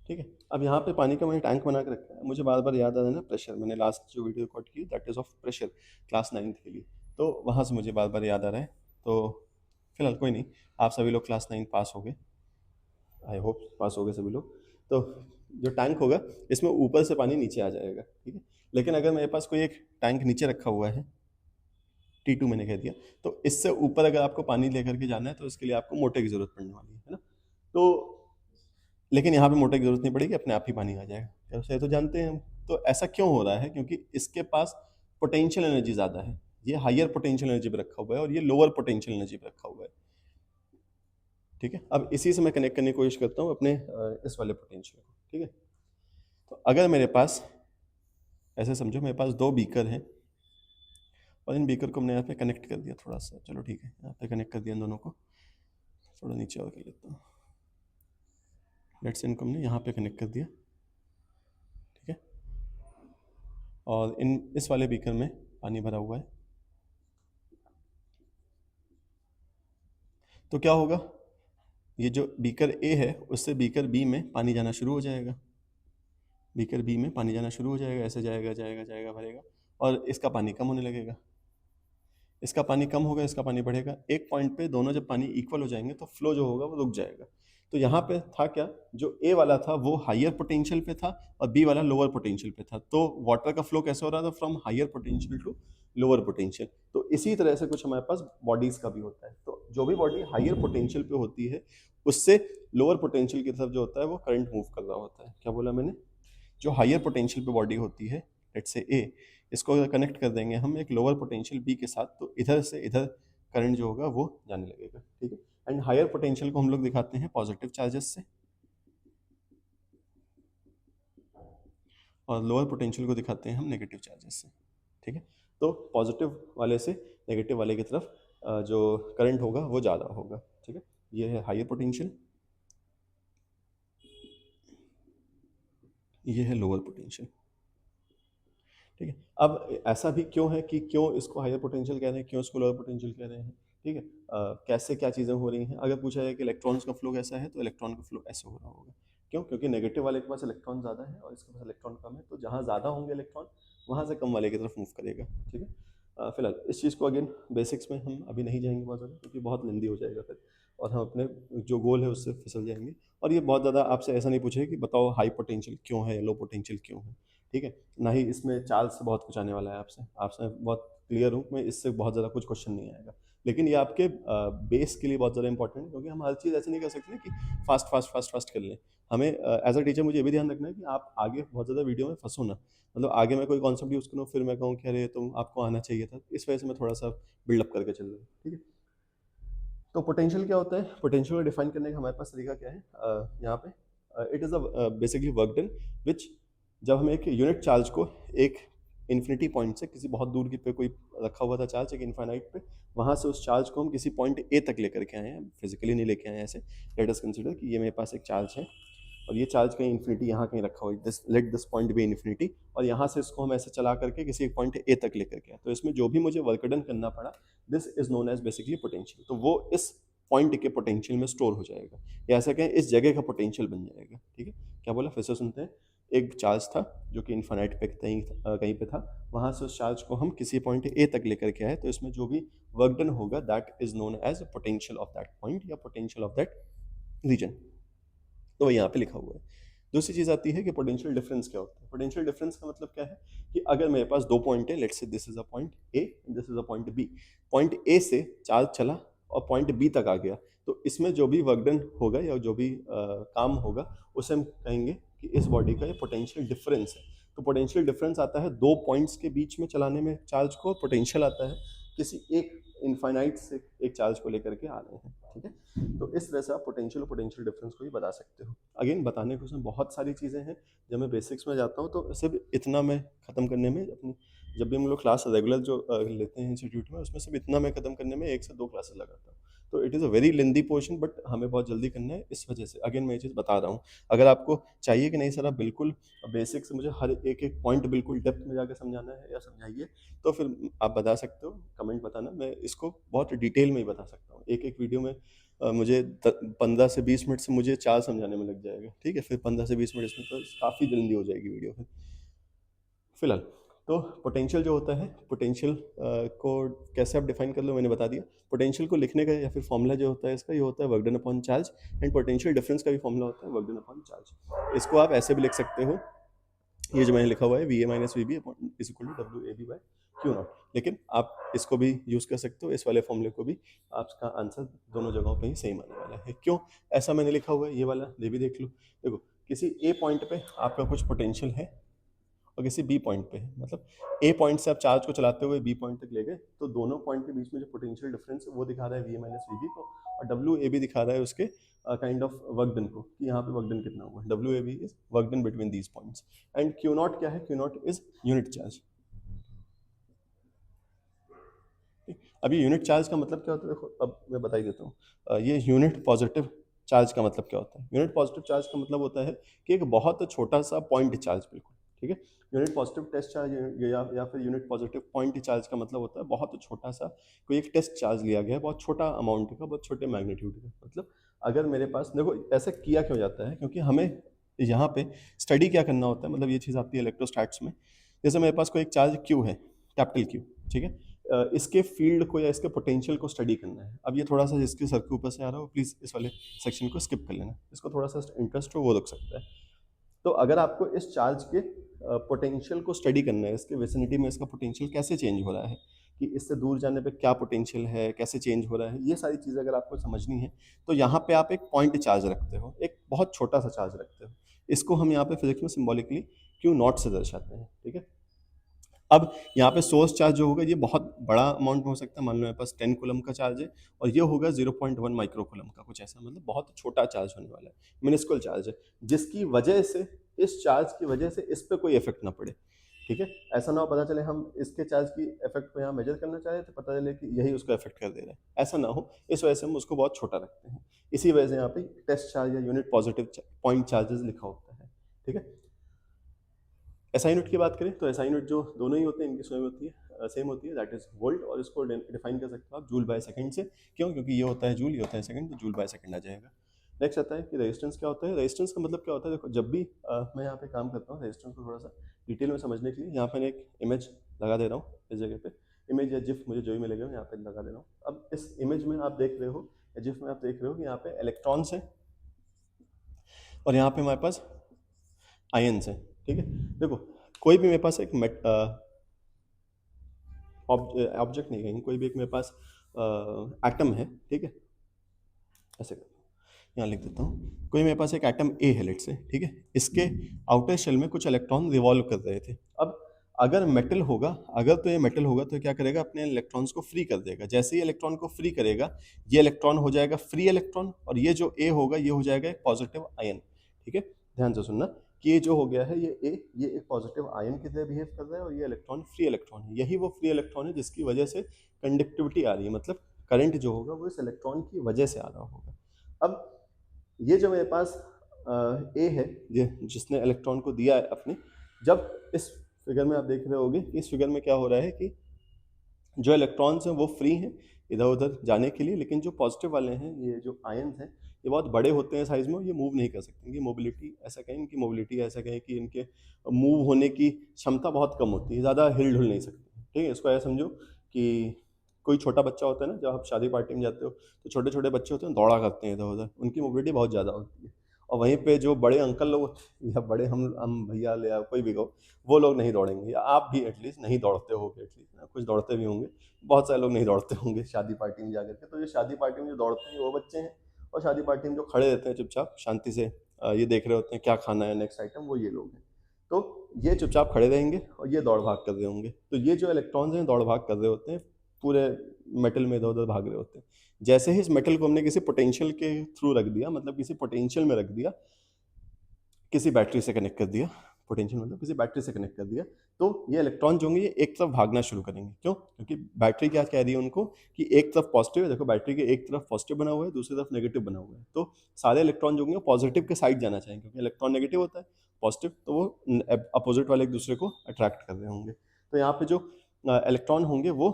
ठीक है, अब यहाँ पे पानी का मैंने टैंक बना के रखा है, मुझे बार बार याद आ रहा है ना प्रेशर, मैंने लास्ट जो वीडियो रिकॉर्ड की that is of pressure class 9th के लिए, तो वहाँ से मुझे बार बार याद आ रहा है। तो फिलहाल कोई नहीं, आप सभी लोग क्लास 9 पास हो गए, आई होप पास हो गए सभी लोग। तो जो टैंक होगा, इसमें ऊपर से पानी नीचे आ जाएगा। ठीक है, लेकिन अगर मेरे पास कोई एक टैंक नीचे रखा हुआ है, T2 मैंने कह दिया, तो इससे ऊपर अगर आपको पानी लेकर के जाना है, तो इसके लिए आपको मोटर की ज़रूरत पड़ने वाली है ना। तो लेकिन यहाँ पे मोटर की ज़रूरत नहीं पड़ेगी, अपने आप ही पानी आ जाएगा। कैसे, तो जानते हैं हम। तो ऐसा क्यों हो रहा है, क्योंकि इसके पास पोटेंशियल एनर्जी ज़्यादा है, ये हायर पोटेंशियल एनर्जी पे रखा हुआ है और ये लोअर पोटेंशियल एनर्जी पे रखा हुआ है। ठीक है, अब इसी से मैं कनेक्ट करने की कोशिश करता हूँ अपने इस वाले पोटेंशियल को। ठीक है, तो अगर मेरे पास, ऐसे समझो मेरे पास 2 बीकर हैं, और इन बीकर को हमने यहाँ पे कनेक्ट कर दिया थोड़ा सा, चलो ठीक है, यहाँ पे कनेक्ट कर दिया इन दोनों को, थोड़ा नीचे और कर लेता हूँ। लेट्स इनको हमने यहाँ पे कनेक्ट कर दिया। ठीक है, और इस वाले बीकर में पानी भरा हुआ है, तो क्या होगा, ये जो बीकर ए है उससे बीकर बी में पानी जाना शुरू हो जाएगा, बीकर बी में पानी जाना शुरू हो जाएगा, ऐसे जाएगा जाएगा जाएगा भरेगा, और इसका पानी कम होने लगेगा, इसका पानी कम होगा, इसका पानी बढ़ेगा। एक पॉइंट पे दोनों जब पानी इक्वल हो जाएंगे, तो फ्लो जो होगा वो रुक जाएगा। तो यहाँ पे था क्या, जो ए वाला था वो हायर पोटेंशियल पे था और बी वाला लोअर पोटेंशियल पे था, तो वाटर का फ्लो कैसे हो रहा था, from higher potential to lower potential. तो इसी तरह से कुछ हमारे पास बॉडीज का भी होता है। तो जो भी बॉडी हायर पोटेंशियल पे होती है, उससे लोअर पोटेंशियल की तरफ जो होता है वो करंट मूव कर रहा होता है। क्या बोला मैंने, जो हायर पोटेंशियल पे बॉडी होती है, लेट्स से ए, इसको अगर कनेक्ट कर देंगे हम एक लोअर पोटेंशियल बी के साथ, तो इधर से इधर करंट जो होगा वो जाने लगेगा। ठीक है, एंड हायर पोटेंशियल को हम लोग दिखाते हैं पॉजिटिव चार्जेस से, और लोअर पोटेंशियल को दिखाते हैं हम नेगेटिव चार्जेस से। ठीक है, तो पॉजिटिव वाले से नेगेटिव वाले की तरफ जो करंट होगा वो ज़्यादा होगा। ठीक है, ये है हायर पोटेंशियल, ये है लोअर पोटेंशियल। ठीक है, अब ऐसा भी क्यों है कि क्यों इसको हायर पोटेंशियल कह रहे हैं, क्यों इसको लोअर पोटेंशियल कह रहे हैं। ठीक है, कैसे क्या चीज़ें हो रही हैं, अगर पूछा जाए कि इलेक्ट्रॉन्स का फ्लो कैसा है, तो इलेक्ट्रॉन का फ्लो ऐसे हो रहा होगा। क्यों, क्योंकि नेगेटिव वाले के पास इलेक्ट्रॉन ज़्यादा है और इसके पास इलेक्ट्रॉन कम है, तो जहाँ ज़्यादा होंगे इलेक्ट्रॉन, वहाँ से कम वाले की तरफ मूव करेगा। ठीक है, फिलहाल इस चीज़ को अगेन बेसिक्स में हम अभी नहीं जाएंगे बहुत ज़्यादा, क्योंकि बहुत लेंदी हो जाएगा फिर, और हम अपने जो गोल है उससे फिसल जाएंगे। और ये बहुत ज़्यादा आपसे ऐसा नहीं पूछेगा कि बताओ हाई पोटेंशियल क्यों है, लो पोटेंशियल क्यों है। ठीक है, ना ही इसमें चार्ज से बहुत कुछ आने वाला है आपसे, आपसे बहुत क्लियर हूँ मैं, इससे बहुत ज़्यादा कुछ क्वेश्चन नहीं आएगा। लेकिन ये आपके बेस के लिए बहुत ज़्यादा इंपॉर्टेंट है, क्योंकि हम हर चीज़ ऐसे नहीं कर सकते ना कि फास्ट फास्ट फास्ट फास्ट कर लें। हमें एज अ टीचर मुझे ये भी ध्यान रखना है कि आप आगे बहुत ज़्यादा वीडियो में फंसो ना, मतलब आगे मैं कोई कॉन्सेप्ट यूज़ करूँ फिर मैं कहूँ कि अरे तुम आपको आना चाहिए था, इस वजह से मैं थोड़ा सा बिल्डअप करके चल रहा हूँ। ठीक है, तो पोटेंशियल क्या होता है, पोटेंशियल को डिफाइन करने का हमारे पास तरीका क्या है, यहाँ पे it is a basically work done which, जब हम एक यूनिट चार्ज को एक इन्फिनिटी पॉइंट से किसी बहुत दूर की पे कोई रखा हुआ था चार्ज एक इन्फाइनाइट पे, वहाँ से उस चार्ज को हम किसी पॉइंट ए तक लेकर के आए हैं, फिजिकली नहीं लेके आए हैं ऐसे। लेट अस कंसीडर कि ये मेरे पास एक चार्ज है और ये चार्ज कहीं इन्फिनिटी यहाँ कहीं रखा हुआ है, this let this point B infinity, और यहाँ से इसको हम ऐसे चला करके किसी एक पॉइंट ए तक लेकर के आए। तो इसमें जो भी मुझे वर्क डन करना पड़ा, this is known as basically potential. तो वो इस पॉइंट के पोटेंशियल में स्टोर हो जाएगा, या ऐसा कहें इस जगह का पोटेंशियल बन जाएगा। ठीक है, क्या बोला फिर से सुनते हैं। एक चार्ज था जो कि इन्फाइनाइट पे कहीं पे था, वहाँ से उस चार्ज को हम किसी पॉइंट ए तक लेकर के आए, तो इसमें जो भी वर्क डन होगा that is known as potential of that point या पोटेंशियल ऑफ दैट रीजन। तो वो यहाँ पे लिखा हुआ है। दूसरी चीज़ आती है कि पोटेंशियल डिफरेंस क्या होता है। पोटेंशियल डिफरेंस का मतलब क्या है कि अगर मेरे पास दो पॉइंट है, let's say this is a point A, this is a point B, point A से चार्ज चला और पॉइंट बी तक आ गया, तो इसमें जो भी वर्क डन होगा या जो भी काम होगा उसे हम कहेंगे कि इस बॉडी का ये पोटेंशियल डिफरेंस है। तो पोटेंशियल डिफरेंस आता है दो पॉइंट्स के बीच में चलाने में चार्ज को, पोटेंशियल आता है किसी एक इनफाइनाइट से एक चार्ज को लेकर के आ रहे हैं। ठीक है, तो इस तरह से आप पोटेंशियल और पोटेंशियल डिफरेंस को भी बता सकते हो। अगेन बताने को उसमें बहुत सारी चीज़ें हैं, जब मैं बेसिक्स में जाता हूँ तो सिर्फ इतना मैं ख़त्म करने में अपनी, जब भी हम लोग क्लास रेगुलर जो लेते हैं इंस्टीट्यूट में, उसमें सिर्फ इतना मैं ख़त्म करने में 1 से 2 क्लासेस लगाता हूँ। तो it is a very lengthy portion, but हमें बहुत जल्दी करना है, इस वजह से अगेन मैं ये चीज़ बता रहा हूँ। अगर आपको चाहिए कि नहीं सर आप बिल्कुल बेसिक से मुझे हर एक एक पॉइंट बिल्कुल डेप्थ में जाकर समझाना है या समझाइए, तो फिर आप बता सकते हो, कमेंट बताना, मैं इसको बहुत डिटेल में ही बता सकता हूँ। एक एक वीडियो में मुझे 15 से 20 मिनट से मुझे 4 समझाने में लग जाएगा। ठीक है, फिर 15 से 20 मिनट इसमें तो काफ़ी जल्दी हो जाएगी वीडियो फिर। फिलहाल तो पोटेंशियल जो होता है, पोटेंशियल को कैसे आप डिफाइन कर लो मैंने बता दिया। पोटेंशियल को लिखने का या फिर फॉर्मूला जो होता है इसका, ये होता है work done upon charge, and potential difference का भी फॉर्मूला होता है वर्क डन अपॉन चार्ज। इसको आप ऐसे भी लिख सकते हो, ये जो मैंने लिखा हुआ है V A minus V B is equal to W A B by q naught, लेकिन आप इसको भी यूज़ कर सकते हो, इस वाले फॉर्मूले को भी। आपका आंसर दोनों जगहों पे ही सेम आने वाला है। क्यों ऐसा मैंने लिखा हुआ है, ये वाला ये भी देख लो। देखो, किसी ए पॉइंट पे आपका कुछ पोटेंशियल है और किसी बी पॉइंट पे है, मतलब ए पॉइंट से आप चार्ज को चलाते हुए बी पॉइंट तक ले गए, तो दोनों पॉइंट के बीच में जो पोटेंशियल डिफरेंस है वो दिखा रहा है V A minus V B को, और डब्ल्यू ए बी दिखा रहा है उसके काइंड ऑफ वर्क डन को, कि यहाँ पे वर्क डन कितना हुआ है। W A B is work done between these points. And q naught क्या है, q naught is unit charge. अब ये यूनिट चार्ज का मतलब क्या होता है, देखो अब मैं बता ही देता हूँ। ये यूनिट पॉजिटिव चार्ज का मतलब क्या होता है। यूनिट पॉजिटिव चार्ज का मतलब होता है कि एक बहुत छोटा सा पॉइंट चार्ज, बिल्कुल ठीक है। यूनिट पॉजिटिव टेस्ट चार्ज या फिर यूनिट पॉजिटिव पॉइंट चार्ज का मतलब होता है बहुत छोटा सा कोई एक टेस्ट चार्ज लिया गया है, बहुत छोटा अमाउंट का, बहुत छोटे मैग्नीट्यूड का। मतलब अगर मेरे पास, देखो ऐसा किया क्यों जाता है, क्योंकि हमें यहाँ पे स्टडी क्या करना होता है, मतलब ये चीज़ आती है इलेक्ट्रोस्टैट्स में। जैसे मेरे पास कोई एक चार्ज क्यू है, कैपिटल क्यू, ठीक है, इसके फील्ड को या इसके पोटेंशियल को स्टडी करना है। अब ये थोड़ा सा जिसके सर के ऊपर से आ रहा हो प्लीज़ इस वाले सेक्शन को स्किप कर लेना, इसको थोड़ा सा इंटरेस्ट हो वो रुक सकता है। तो अगर आपको इस चार्ज के पोटेंशियल को स्टडी करना है, इसके विसिनिटी में इसका पोटेंशियल कैसे चेंज हो रहा है, कि इससे दूर जाने पे क्या पोटेंशियल है, कैसे चेंज हो रहा है, ये सारी चीज़ें अगर आपको समझनी है, तो यहाँ पे आप एक पॉइंट चार्ज रखते हो, एक बहुत छोटा सा चार्ज रखते हो। इसको हम यहाँ पे फिजिक्स में सिम्बॉलिकली क्यू नॉट से दर्शाते हैं। ठीक है, अब यहाँ पे सोर्स चार्ज जो होगा ये बहुत बड़ा अमाउंट में हो सकता है, मान लो मेरे पास 10 कूलम का चार्ज है और ये होगा 0.1 माइक्रो कूलम का, कुछ ऐसा, मतलब बहुत छोटा चार्ज होने वाला है, मिनिस्कुल चार्ज है, जिसकी वजह से, इस चार्ज की वजह से इस पर कोई इफेक्ट ना पड़े। ठीक है, ऐसा ना हो पता चले हम इसके चार्ज की इफेक्ट को यहाँ मेजर करना चाहे तो पता चले कि यही उसको इफेक्ट कर दे रहा है, ऐसा ना हो, इस वजह से हम उसको बहुत छोटा रखते हैं। इसी वजह से यहाँ पे टेस्ट चार्ज या यूनिट पॉजिटिव पॉइंट चार्जेस लिखा होता है। ठीक है, एसआई यूनिट की बात करें तो एसआई यूनिट जो दोनों ही होते हैं, इनकी सेम होती है, दैट इज वोल्ट, और इसको डिफाइन कर सकते हो आप जूल बाय सेकंड से। क्यों, क्योंकि ये होता है जूल, ये होता है सेकंड, तो जूल बाय सेकंड आ जाएगा। नेक्स्ट आता है कि रेजिस्टेंस क्या होता है। रेजिस्टेंस का मतलब क्या होता है, देखो जब भी मैं यहाँ पे काम करता हूँ रेजिस्टेंस को थोड़ा सा डिटेल में समझने के लिए, यहाँ पर एक इमेज लगा दे रहा हूँ इस जगह पे, इमेज या जिफ मुझे जो भी मिलेगा यहाँ पे लगा दे रहा हूँ। अब इस इमेज में आप देख रहे हो, या जिफ में आप देख रहे हो कि यहाँ पे इलेक्ट्रॉन्स है और यहाँ पे हमारे पास आयन्स है। ठीक है, देखो कोई भी मेरे पास एक ऑब्जेक्ट नहीं कहेंगे, कोई भी एक मेरे पास एटम है, ठीक है, ऐसे यहाँ लिख देता हूँ, कोई मेरे पास एक एटम ए है लेट से, ठीक है, इसके आउटर शेल में कुछ इलेक्ट्रॉन रिवॉल्व कर रहे थे। अब अगर मेटल होगा, अगर तो ये मेटल होगा तो क्या करेगा, अपने इलेक्ट्रॉन्स को फ्री कर देगा। जैसे ही इलेक्ट्रॉन को फ्री करेगा, ये इलेक्ट्रॉन हो जाएगा फ्री इलेक्ट्रॉन, और ये जो ए होगा ये हो जाएगा एक पॉजिटिव आयन। ठीक है, ध्यान से सुनना, कि ये जो हो गया है ये एक पॉजिटिव आयन की तरह बिहेव कर रहा है और ये इलेक्ट्रॉन फ्री इलेक्ट्रॉन है। यही वो फ्री इलेक्ट्रॉन है जिसकी वजह से कंडक्टिविटी आ रही है, मतलब करंट जो होगा वो इस इलेक्ट्रॉन की वजह से आ रहा होगा। अब ये जो मेरे पास ए है जिसने इलेक्ट्रॉन को दिया है अपने, जब इस फिगर में आप देख रहे होगे, इस फिगर में क्या हो रहा है कि जो इलेक्ट्रॉन्स हैं वो फ्री हैं इधर उधर जाने के लिए, लेकिन जो पॉजिटिव वाले हैं, ये जो आयन्स हैं, ये बहुत बड़े होते हैं साइज में और ये मूव नहीं कर सकते। इनकी मोबिलिटी ऐसा कहें, कि इनके मूव होने की क्षमता बहुत कम होती है, ज़्यादा हिल डुल नहीं सकते। ठीक है, इसको ऐसा समझो कि कोई छोटा बच्चा होता है ना, जब आप शादी पार्टी में जाते हो तो छोटे छोटे बच्चे होते हैं, दौड़ा करते हैं इधर उधर, उनकी मोबिलिटी बहुत ज़्यादा होती है। और वहीं पे जो बड़े अंकल लोग या बड़े हम भैया या कोई भी कहो, वो लोग नहीं दौड़ेंगे, या आप भी एटलीस्ट नहीं दौड़ते होगे, एटलीस्ट कुछ दौड़ते भी होंगे, बहुत सारे लोग नहीं दौड़ते होंगे शादी पार्टी में जाकर के। तो ये शादी पार्टी में जो दौड़ते हैं वो बच्चे हैं, और शादी पार्टी में जो खड़े रहते हैं चुपचाप शांति से ये देख रहे होते हैं क्या खाना है नेक्स्ट आइटम, वो ये लोग हैं। तो ये चुपचाप खड़े रहेंगे और ये दौड़ भाग कर रहे होंगे। तो ये जो इलेक्ट्रॉन्स हैं दौड़ भाग कर रहे होते हैं, पूरे मेटल में इधर उधर भाग रहे होते हैं। जैसे ही इस मेटल को हमने किसी पोटेंशियल के थ्रू रख दिया, मतलब किसी पोटेंशियल में रख दिया, किसी बैटरी से कनेक्ट कर दिया, पोटेंशियल मतलब किसी बैटरी से कनेक्ट कर दिया, तो ये इलेक्ट्रॉन जो होंगे ये एक तरफ भागना शुरू करेंगे। क्यों? क्योंकि बैटरी क्या कह रही है उनको कि एक तरफ पॉजिटिव है, देखो बैटरी के एक तरफ पॉजिटिव बना हुआ है, दूसरी तरफ नेगेटिव बना हुआ है, तो सारे इलेक्ट्रॉन जो होंगे पॉजिटिव के साइड जाना चाहेंगे, क्योंकि इलेक्ट्रॉन नेगेटिव होता है, पॉजिटिव, तो वो अपोजिट वाले एक दूसरे को अट्रैक्ट कर रहे होंगे। तो यहाँ पे जो इलेक्ट्रॉन होंगे वो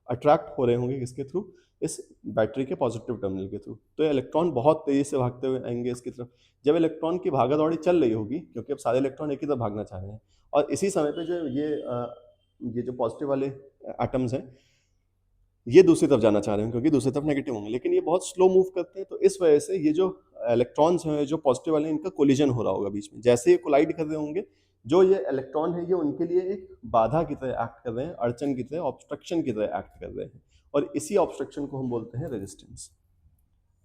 अट्रैक्ट हो रहे होंगे किसके थ्रू? इस बैटरी के पॉजिटिव टर्मिनल के थ्रू। तो ये इलेक्ट्रॉन बहुत तेजी से भागते हुए आएंगे इसकी तरफ। जब इलेक्ट्रॉन की भागा दौड़ी चल रही होगी, क्योंकि अब सारे इलेक्ट्रॉन एक ही तरफ भागना चाह रहे हैं, और इसी समय पे जो ये जो पॉजिटिव वाले एटम्स हैं, ये दूसरी तरफ जाना चाह रहे हैं, क्योंकि दूसरी तरफ नेगेटिव होंगे, लेकिन ये बहुत स्लो मूव करते हैं, तो इस वजह से ये जो इलेक्ट्रॉन्स हैं जो पॉजिटिव वाले हैं, इनका कोलिजन हो रहा होगा बीच में। जैसे ये कोलाइड कर रहे होंगे, जो ये इलेक्ट्रॉन है ये उनके लिए एक बाधा की तरह एक्ट कर रहे हैं, अड़चन की तरह, ऑब्स्ट्रक्शन की तरह एक्ट कर रहे हैं, और इसी ऑब्स्ट्रक्शन को हम बोलते हैं रेजिस्टेंस।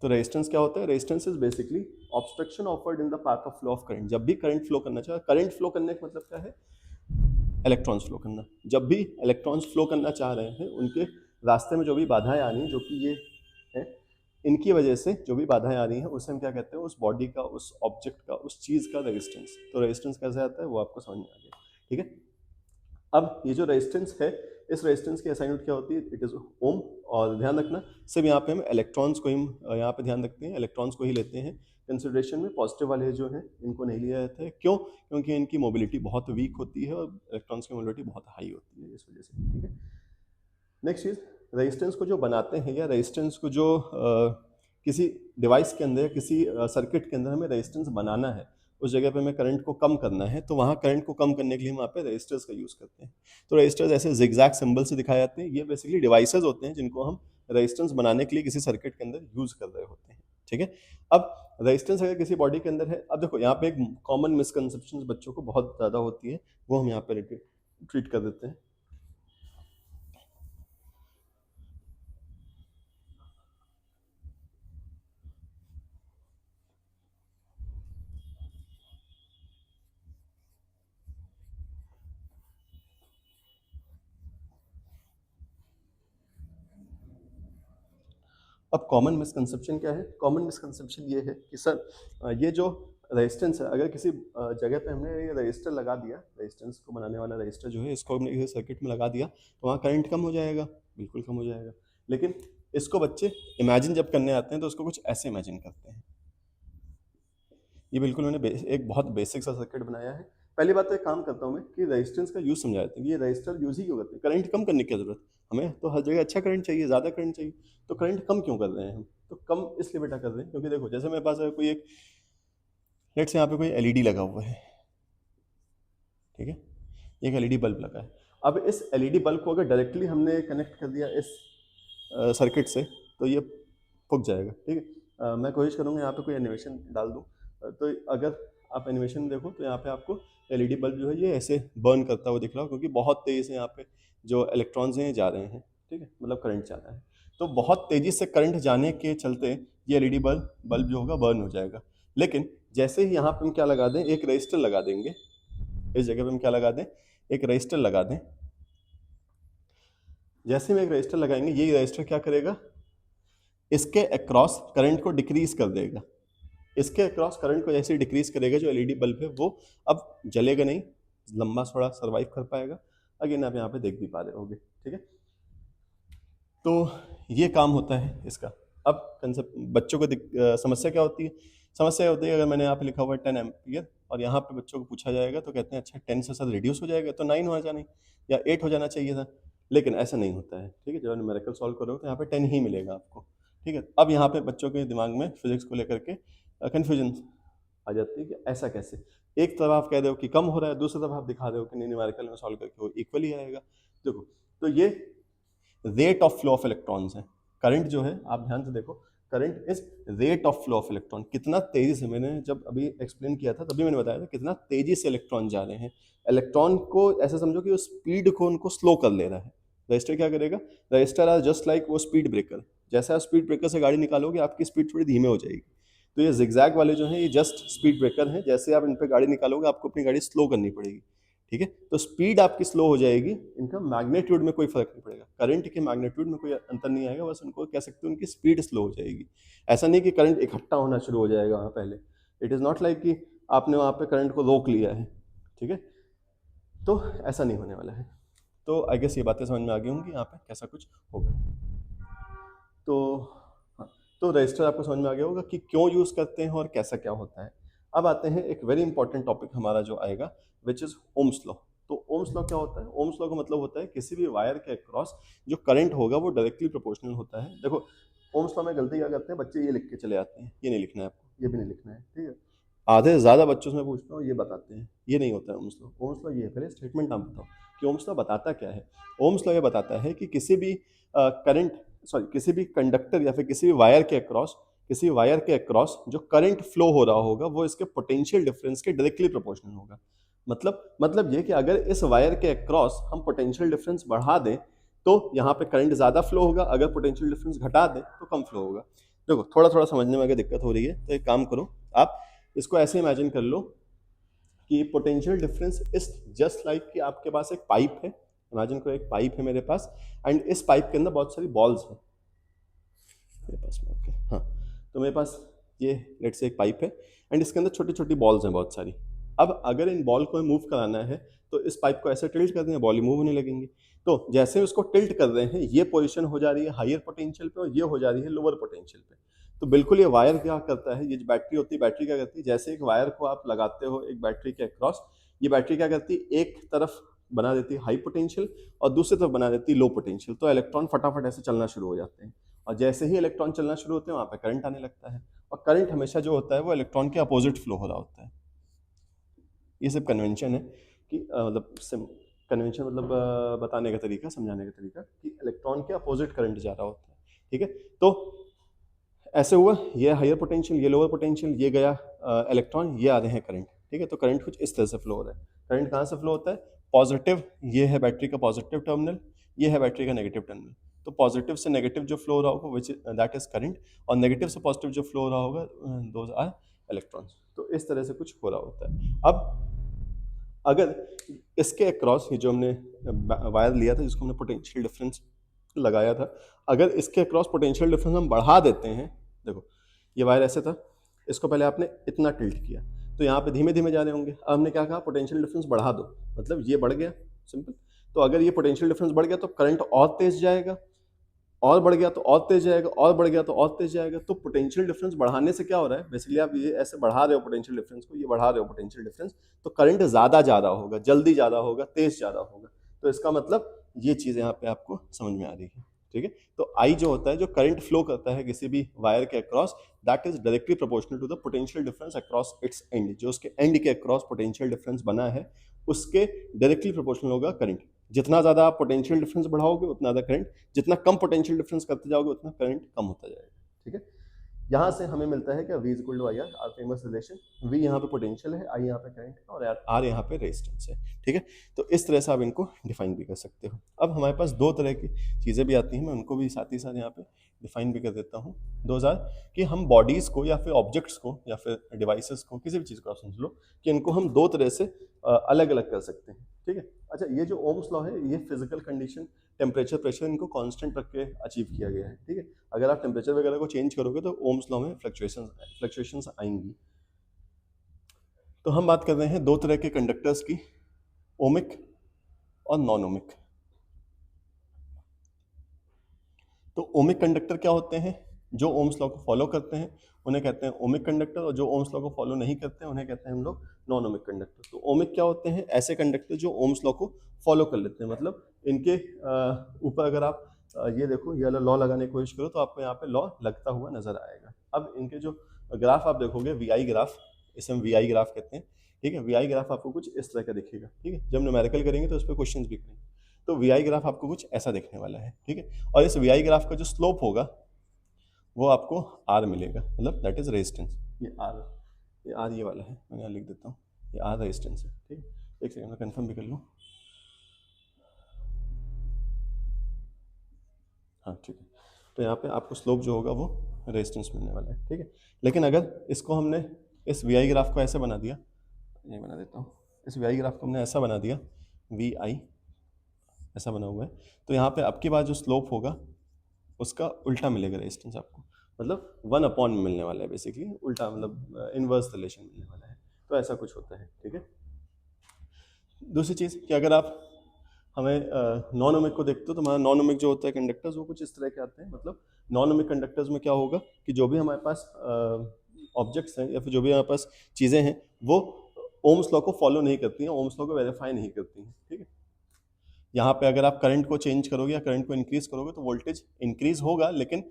तो रेजिस्टेंस क्या होता है? Resistance is basically obstruction offered in the path of flow of current. जब भी करंट फ्लो करना चाहे, करंट फ्लो करने का मतलब क्या है? इलेक्ट्रॉन्स फ्लो करना। जब भी इलेक्ट्रॉन्स फ्लो करना चाह रहे हैं, उनके रास्ते में जो भी बाधाएं आ रही हैं, जो कि ये है, इनकी वजह से जो भी बाधाएं आ रही हैं, उसे हम क्या कहते हैं? उस बॉडी का, उस ऑब्जेक्ट का, उस चीज़ का रेजिस्टेंस। तो रेजिस्टेंस कैसे आता है वो आपको समझ में आ गया। ठीक है, अब ये जो रेजिस्टेंस है, इस रेजिस्टेंस की एसआई यूनिट क्या होती है? इट इज़ ओम। और ध्यान रखना, सिर्फ यहाँ पे हम इलेक्ट्रॉन्स को ही यहाँ पे ध्यान रखते हैं, इलेक्ट्रॉन्स को ही लेते हैं कंसिडरेशन में। पॉजिटिव वाले जो हैं इनको नहीं लिया जाता है। क्यों? क्योंकि इनकी मोबिलिटी बहुत वीक होती है और इलेक्ट्रॉन्स की मोबिलिटी बहुत हाई होती है, इस वजह से। ठीक है, नेक्स्ट चीज़, रेजिस्टेंस को जो बनाते हैं, या रेजिस्टेंस को जो किसी डिवाइस के अंदर, किसी सर्किट के अंदर हमें रेजिस्टेंस बनाना है, उस जगह पे हमें करंट को कम करना है, तो वहाँ करंट को कम करने के लिए हम वहाँ पे रेजिस्टर्स का यूज़ करते हैं। तो रेजिस्टर्स ऐसे जिगजैग सिंबल से दिखाए जाते हैं। ये बेसिकली डिवाइसेस होते हैं जिनको हम रेजिस्टेंस बनाने के लिए किसी सर्किट के अंदर यूज़ कर रहे होते हैं। ठीक है, अब रेजिस्टेंस अगर किसी बॉडी के अंदर है, अब देखो यहाँ पे एक कॉमन मिसकंसेप्शन बच्चों को बहुत ज़्यादा होती है, वो हम यहाँ पे ट्रीट कर देते हैं। अब कॉमन मिसकंसेप्शन क्या है? कॉमन मिसकंसेप्शन ये है कि सर ये जो रेजिस्टेंस है, अगर किसी जगह पे हमने ये रजिस्टर लगा दिया, रेजिस्टेंस को बनाने वाला रजिस्टर जो है, इसको हमने किसी सर्किट में लगा दिया, तो वहाँ करंट कम हो जाएगा, बिल्कुल कम हो जाएगा। लेकिन इसको बच्चे इमेजिन जब करने आते हैं तो उसको कुछ ऐसे इमेजिन करते हैं। ये बिल्कुल मैंने एक बहुत बेसिक सा सर्किट बनाया है। पहली बात तो एक काम करता हूँ मैं कि रेजिस्टेंस का यूज़ समझा देते हैं कि ये रजिस्टर यूज़ ही क्यों करते हैं। करंट कम करने की ज़रूरत, हमें तो हर जगह अच्छा करंट चाहिए, ज़्यादा करंट चाहिए, तो करंट कम क्यों कर रहे हैं हम? तो कम इसलिए बेटा कर रहे हैं क्योंकि देखो, जैसे मेरे पास अगर कोई एक, लेट्स से यहाँ पे कोई एलईडी लगा हुआ है, ठीक है, एक एलईडी बल्ब लगा है। अब इस एलईडी बल्ब को अगर डायरेक्टली हमने कनेक्ट कर दिया इस सर्किट से, तो ये फूक जाएगा। ठीक है, मैं कोशिश करूँगा यहाँ पे कोई एनिमेशन डाल दूँ। तो अगर आप एनिमेशन देखो तो यहाँ पे आपको एलईडी बल्ब जो है ये ऐसे बर्न करता हुआ दिख रहा हो, क्योंकि बहुत तेज़ी से यहाँ पे जो इलेक्ट्रॉन्स हैं जा रहे हैं। ठीक है, मतलब करंट जा रहा है, तो बहुत तेज़ी से करंट जाने के चलते ये एलईडी बल्ब जो होगा बर्न हो जाएगा। लेकिन जैसे ही यहाँ पे हम क्या लगा दें, एक रजिस्टर लगा देंगे, इस जगह पे हम क्या लगा दें, एक रजिस्टर लगा दें। जैसे हम एक रजिस्टर लगाएंगे, ये रजिस्टर क्या करेगा? इसके अक्रॉस करंट को डिक्रीज कर देगा। इसके अक्रॉस करंट को जैसे डिक्रीज करेगा जो एलईडी बल्ब है वो अब जलेगा नहीं, लंबा थोड़ा सर्वाइव कर पाएगा। अगेन आप यहाँ पे देख भी पा रहे होगे, ठीक है। तो ये काम होता है इसका। अब कंसेप्ट बच्चों को समस्या क्या होती है, समस्या होती है अगर मैंने यहाँ पे लिखा हुआ है 10 एम्पियर और यहाँ पे बच्चों को पूछा जाएगा तो कहते हैं अच्छा 10 से साथ रिड्यूस हो जाएगा तो 9 हो जाना या 8 हो जाना चाहिए था, लेकिन ऐसा नहीं होता है, ठीक है। जब न्यूमेरिकल सॉल्व करोगे तो यहाँ पे 10 ही मिलेगा आपको, ठीक है। अब यहाँ पे बच्चों के दिमाग में फिजिक्स को लेकर के कन्फ्यूजन आ जाती है कि ऐसा कैसे, एक तरफ आप कह रहे हो कि कम हो रहा है, दूसरी तरफ आप दिखा रहे हो कि नहीं न्यूमेरिकल में सॉल्व करके वो इक्वली आएगा। देखो तो ये rate of flow of electrons है। करंट जो है आप ध्यान से देखो, current is rate of flow of electron, कितना तेजी से, मैंने जब अभी एक्सप्लेन किया था तभी मैंने बताया था कितना तेजी से इलेक्ट्रॉन जा रहे हैं। इलेक्ट्रॉन को ऐसे समझो कि उस स्पीड को उनको स्लो कर ले रहा है। रजिस्टर क्या करेगा, रजिस्टर आर जस्ट लाइक वो स्पीड ब्रेकर, जैसे आप स्पीड ब्रेकर से गाड़ी निकालोगे आपकी स्पीड थोड़ी धीमे हो जाएगी। तो ये जिगजैग वाले जो हैं ये जस्ट स्पीड ब्रेकर हैं, जैसे आप इन पर गाड़ी निकालोगे आपको अपनी गाड़ी स्लो करनी पड़ेगी, ठीक है। तो स्पीड आपकी स्लो हो जाएगी, इनका मैग्नीट्यूड में कोई फर्क नहीं पड़ेगा, करंट के मैग्नीट्यूड में कोई अंतर नहीं आएगा, बस उनको कह सकते हो उनकी स्पीड स्लो हो जाएगी। ऐसा नहीं कि करंट इकट्ठा होना शुरू हो जाएगा वहाँ पहले, इट इज़ नॉट लाइक कि आपने वहाँ पे करंट को रोक लिया है, ठीक है। तो ऐसा नहीं होने वाला है। तो आई गेस ये बातें समझ में आ गई होंगी यहाँ पे कैसा कुछ होगा। तो हाँ, तो रजिस्टर आपको समझ में आ गया होगा कि क्यों यूज़ करते हैं और कैसा क्या होता है। अब आते हैं एक वेरी इंपॉर्टेंट टॉपिक हमारा जो आएगा विच इज़ ओम्स लॉ। तो ओम्स लॉ क्या होता है, ओम्स लॉ का मतलब होता है किसी भी वायर के अक्रॉस जो करंट होगा वो डायरेक्टली प्रोपोर्शनल होता है। देखो ओम्स लॉ में गलती क्या करते हैं बच्चे, ये लिख के चले आते हैं, ये नहीं लिखना है आपको, ये भी नहीं लिखना है, ठीक है। आधे से ज़्यादा बच्चों से मैं पूछता हूँ ये बताते हैं, ये नहीं होता है ओम्स लॉ। ओम्स लॉ ये है, पहले स्टेटमेंट नाम बताओ कि ओम्स लॉ बताता क्या है। ओम्स लॉ ये बताता है कि किसी भी करंट किसी भी कंडक्टर या फिर किसी भी वायर के अक्रॉस, किसी वायर के अक्रॉस जो करंट फ्लो हो रहा होगा वो इसके पोटेंशियल डिफरेंस के डायरेक्टली प्रोपोर्शनल होगा। मतलब ये कि अगर इस वायर के अक्रॉस हम पोटेंशियल डिफरेंस बढ़ा दें तो यहाँ पे करंट ज़्यादा फ्लो होगा, अगर पोटेंशियल डिफरेंस घटा दें तो कम फ्लो होगा। देखो थोड़ा थोड़ा समझने में अगर दिक्कत हो रही है तो एक काम करो, आप इसको ऐसे इमेजिन कर लो कि potential difference is just like कि आपके पास एक पाइप है, इमेजिन करो एक पाइप है मेरे पास, एंड इस पाइप के अंदर बहुत सारी बॉल्स हैं मेरे पास में, ओके हाँ। तो मेरे पास ये लेट्स से एक पाइप है एंड इसके अंदर छोटी छोटी बॉल्स हैं बहुत सारी। अब अगर इन बॉल को मूव कराना है तो इस पाइप को ऐसे टिल्ट कर दें, बॉल ही मूव होने लगेंगी। तो जैसे उसको टिल्ट कर रहे हैं ये पोजीशन हो जा रही है हायर पोटेंशियल पे और ये हो जा रही है लोअर पोटेंशियल पे। तो बिल्कुल ये वायर क्या करता है, ये जो बैटरी होती है, बैटरी क्या करती है, जैसे एक वायर को आप लगाते हो एक बैटरी के अक्रॉस, ये बैटरी क्या करती है एक तरफ बना देती है हाई पोटेंशियल और दूसरी तरफ बना देती है लो पोटेंशियल, तो इलेक्ट्रॉन फटाफट ऐसे चलना शुरू हो जाते हैं। और जैसे ही इलेक्ट्रॉन चलना शुरू होते हैं वहाँ पे करंट आने लगता है, और करंट हमेशा जो होता है वो इलेक्ट्रॉन के अपोजिट फ्लो हो रहा होता है। ये सब कन्वेंशन है कि मतलब कन्वेंशन मतलब बताने का तरीका, समझाने का तरीका कि इलेक्ट्रॉन के अपोजिट करंट जा रहा होता है, ठीक है। तो ऐसे हुआ, ये हायर पोटेंशियल, ये लोअर पोटेंशियल, ये गया इलेक्ट्रॉन, ये आ रहे हैं करंट, ठीक है। तो करंट कुछ इस तरह से फ्लो हो रहा है। करंट कहाँ से फ्लो होता है, पॉजिटिव, ये है बैटरी का पॉजिटिव टर्मिनल, ये है बैटरी का नेगेटिव टर्मिनल। तो पॉजिटिव से नेगेटिव जो फ्लो हो रहा होगा विच दैट इज करंट, और नेगेटिव से पॉजिटिव जो फ्लो हो रहा होगा दोज आर इलेक्ट्रॉन्स। तो इस तरह से कुछ हो रहा होता है। अब अगर इसके अक्रॉस ये जो हमने वायर लिया था जिसको हमने पोटेंशियल डिफरेंस लगाया था, अगर इसके अक्रॉस पोटेंशियल डिफरेंस हम बढ़ा देते हैं, देखो ये वायर ऐसे था, इसको पहले आपने इतना टिल्ट किया तो यहाँ पे धीमे धीमे जा रहे होंगे। अब हमने क्या कहा, पोटेंशियल डिफरेंस बढ़ा दो, मतलब ये बढ़ गया, सिंपल। तो अगर ये पोटेंशियल डिफरेंस बढ़ गया तो करंट और तेज जाएगा, और बढ़ गया तो और तेज जाएगा, और बढ़ गया तो और तेज जाएगा। तो पोटेंशियल डिफरेंस बढ़ाने से क्या हो रहा है, बेसिकली आप ये ऐसे बढ़ा रहे हो पोटेंशियल डिफरेंस को, ये बढ़ा रहे हो पोटेंशियल डिफरेंस, तो करंट ज़्यादा ज़्यादा होगा, जल्दी ज़्यादा होगा, तेज ज़्यादा होगा। तो इसका मतलब ये चीज़ यहाँ पे आपको समझ में आ रही है, ठीक है। तो आई जो होता है, जो करंट फ्लो करता है किसी भी वायर के across, that is directly proportional to the potential difference across its end. जो उसके एंड के अक्रॉस पोटेंशियल डिफरेंस बना है उसके डायरेक्टली प्रोपोर्शनल होगा करंट। जितना ज़्यादा आप पोटेंशियल डिफरेंस बढ़ाओगे उतना ज़्यादा करंट, जितना कम पोटेंशियल डिफरेंस करते जाओगे उतना करंट कम होता जाएगा, ठीक है। यहाँ से हमें मिलता है कि V equal to I R famous relation. V यहाँ पे पोटेंशियल है, I यहाँ पे करंट है और R यहाँ पे रेजिस्टेंस है, ठीक है। तो इस तरह से आप इनको डिफाइन भी कर सकते हो। अब हमारे पास दो तरह की चीज़ें भी आती हैं, मैं उनको भी साथ ही साथ यहाँ पे डिफाइन भी कर देता हूँ। दोज आर कि हम बॉडीज़ को या फिर ऑब्जेक्ट्स को या फिर डिवाइसेस को, किसी भी चीज़ को आप समझ लो कि इनको हम दो तरह से अलग अलग कर सकते हैं, ठीक है। अच्छा, ये जो ओम्स लॉ है ये फिजिकल कंडीशन, टेम्परेचर, प्रेशर, इनको कांस्टेंट रख के अचीव किया गया है, ठीक है। अगर आप टेम्परेचर वगैरह को चेंज करोगे तो ओम्स लॉ में फ्लक्चुएशंस आएंगी। तो हम बात कर रहे हैं दो तरह के कंडक्टर्स की, ओमिक और नॉन ओमिक। तो ओमिक कंडक्टर क्या होते हैं? जो ओम्स लॉ को फॉलो करते हैं उन्हें कहते हैं ओमिक कंडक्टर, और जो ओम्स लॉ को फॉलो नहीं करते हैं उन्हें कहते हैं हम लोग नॉन ओमिक कंडक्टर। तो ओमिक क्या होते हैं? ऐसे कंडक्टर जो ओम्स लॉ को फॉलो कर लेते हैं, मतलब इनके ऊपर अगर आप ये देखो, ये लॉ लगाने की कोशिश करो तो आपको यहाँ पे लॉ लगता हुआ नजर आएगा। अब इनके जो ग्राफ आप देखोगे, वी आई ग्राफ, इसे हम वी आई ग्राफ कहते हैं, ठीक है। वी आई ग्राफ आपको कुछ इस तरह का दिखेगा, ठीक है। जब न्यूमेरिकल करेंगे तो उस पर क्वेश्चन भी करेंगे। तो वी आई ग्राफ आपको कुछ ऐसा दिखने वाला है, ठीक है। और इस वी आई ग्राफ का जो स्लोप होगा वो आपको आर मिलेगा, मतलब दैट इज रेजिस्टेंस। ये आर ये वाला है, मैं यहाँ लिख देता हूँ, ये आर रेजिस्टेंस है, ठीक है। एक सेकंड में कंफर्म भी कर लूँ। हाँ ठीक है। तो यहाँ पे आपको स्लोप जो होगा वो रेजिस्टेंस मिलने वाला है, ठीक है। लेकिन अगर इसको हमने, इस वी आई ग्राफ को ऐसे बना दिया, ये बना देता हूँ, इस वी आई ग्राफ को हमने ऐसा बना दिया, वी आई ऐसा बना हुआ है, तो यहाँ पे अब की बार जो स्लोप होगा उसका उल्टा मिलेगा रेजिस्टेंस आपको, मतलब 1 अपॉन में मिलने वाला है, बेसिकली उल्टा, मतलब इनवर्स रिलेशन मिलने वाला है। तो ऐसा कुछ होता है, ठीक है। दूसरी चीज़ कि अगर आप हमें नॉन ओमिक को देखते हो तो हमारा नॉन ओमिक जो होता है कंडक्टर्स वो कुछ इस तरह के आते हैं। मतलब नॉन ओमिक कंडक्टर्स में क्या होगा कि जो भी हमारे पास ऑब्जेक्ट्स हैं या फिर जो भी हमारे पास चीज़ें हैं वो ओम्स लॉ को फॉलो नहीं करती हैं, ओम्स लॉ को वेरीफाई नहीं करती हैं, ठीक है। यहाँ पे अगर आप करंट को चेंज करोगे या करंट को इंक्रीज करोगे तो वोल्टेज इंक्रीज होगा, लेकिन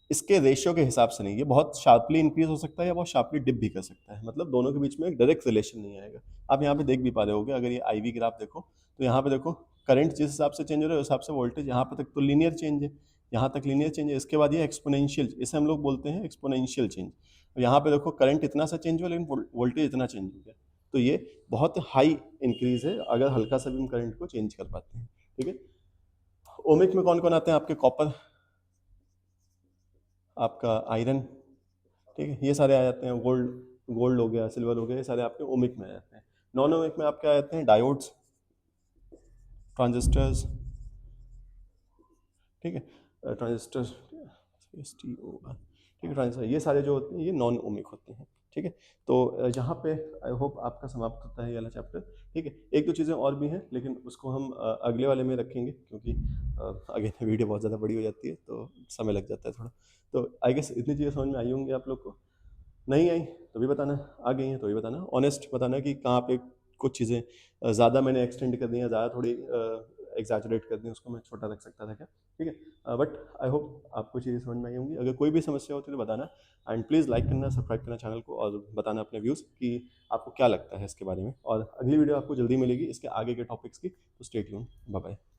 इसके रेशियो के हिसाब से नहीं। ये बहुत शार्पली इंक्रीज हो सकता है या बहुत शार्पली डिप भी कर सकता है, मतलब दोनों के बीच में एक डायरेक्ट रिलेशन नहीं आएगा। आप यहाँ पे देख भी पा रहे होगे, अगर ये आई वी ग्राफ देखो तो यहाँ पे देखो करंट जिस हिसाब से चेंज हो रहा है उस हिसाब से वोल्टेज यहाँ पे तक तो लीनियर चेंज है, यहाँ तक लीनियर चेंज है, इसके बाद ये एक्सपोनेंशियल, इसे हम लोग बोलते हैं एक्सपोनेंशियल चेंज। यहाँ पे देखो करंट इतना सा चेंज हुआ लेकिन वोल्टेज इतना चेंज हो गया, तो ये बहुत हाई इंक्रीज है अगर हल्का सा भी हम करंट को चेंज कर पाते हैं, ठीक है। ओमिक में कौन कौन आते हैं आपके? कॉपर, आपका आयरन, ठीक है, ये सारे आ जाते हैं। गोल्ड, गोल्ड हो गया, सिल्वर हो गया, ये सारे आपके ओमिक में आ जाते हैं। नॉन ओमिक में आपके आ जाते हैं डायोड्स, ट्रांजिस्टर्स, ठीक है, transistor, S T O R, ठीक है, ट्रांजिस्टर, ये सारे जो होते हैं ये नॉन ओमिक होते हैं, ठीक है। तो यहाँ पे आई होप आपका समाप्त होता है ये वाला चैप्टर, ठीक है। एक दो चीज़ें और भी हैं लेकिन उसको हम अगले वाले में रखेंगे, क्योंकि अगेन वीडियो बहुत ज़्यादा बड़ी हो जाती है तो समय लग जाता है थोड़ा। तो आई गेस इतनी चीज़ें समझ में आई होंगी आप लोग को। नहीं आई तो भी बताना, आ गई हैं तो भी बताना, ऑनेस्ट बताना कि कहाँ पे कुछ चीज़ें ज़्यादा मैंने एक्सटेंड कर दी हैं, ज़्यादा थोड़ी एग्जैजरेट कर दी, उसको मैं छोटा रख सकता था क्या, ठीक है। बट आई होप आपको चीज़ें समझ में आई होंगी। अगर कोई भी समस्या होती है तो बताना, एंड प्लीज़ लाइक करना, सब्सक्राइब करना चैनल को, और बताना अपने व्यूज़ कि आपको क्या लगता है इसके बारे में। और अगली वीडियो आपको जल्दी मिलेगी इसके आगे के टॉपिक्स की, तो स्टे ट्यून, बाय बाय।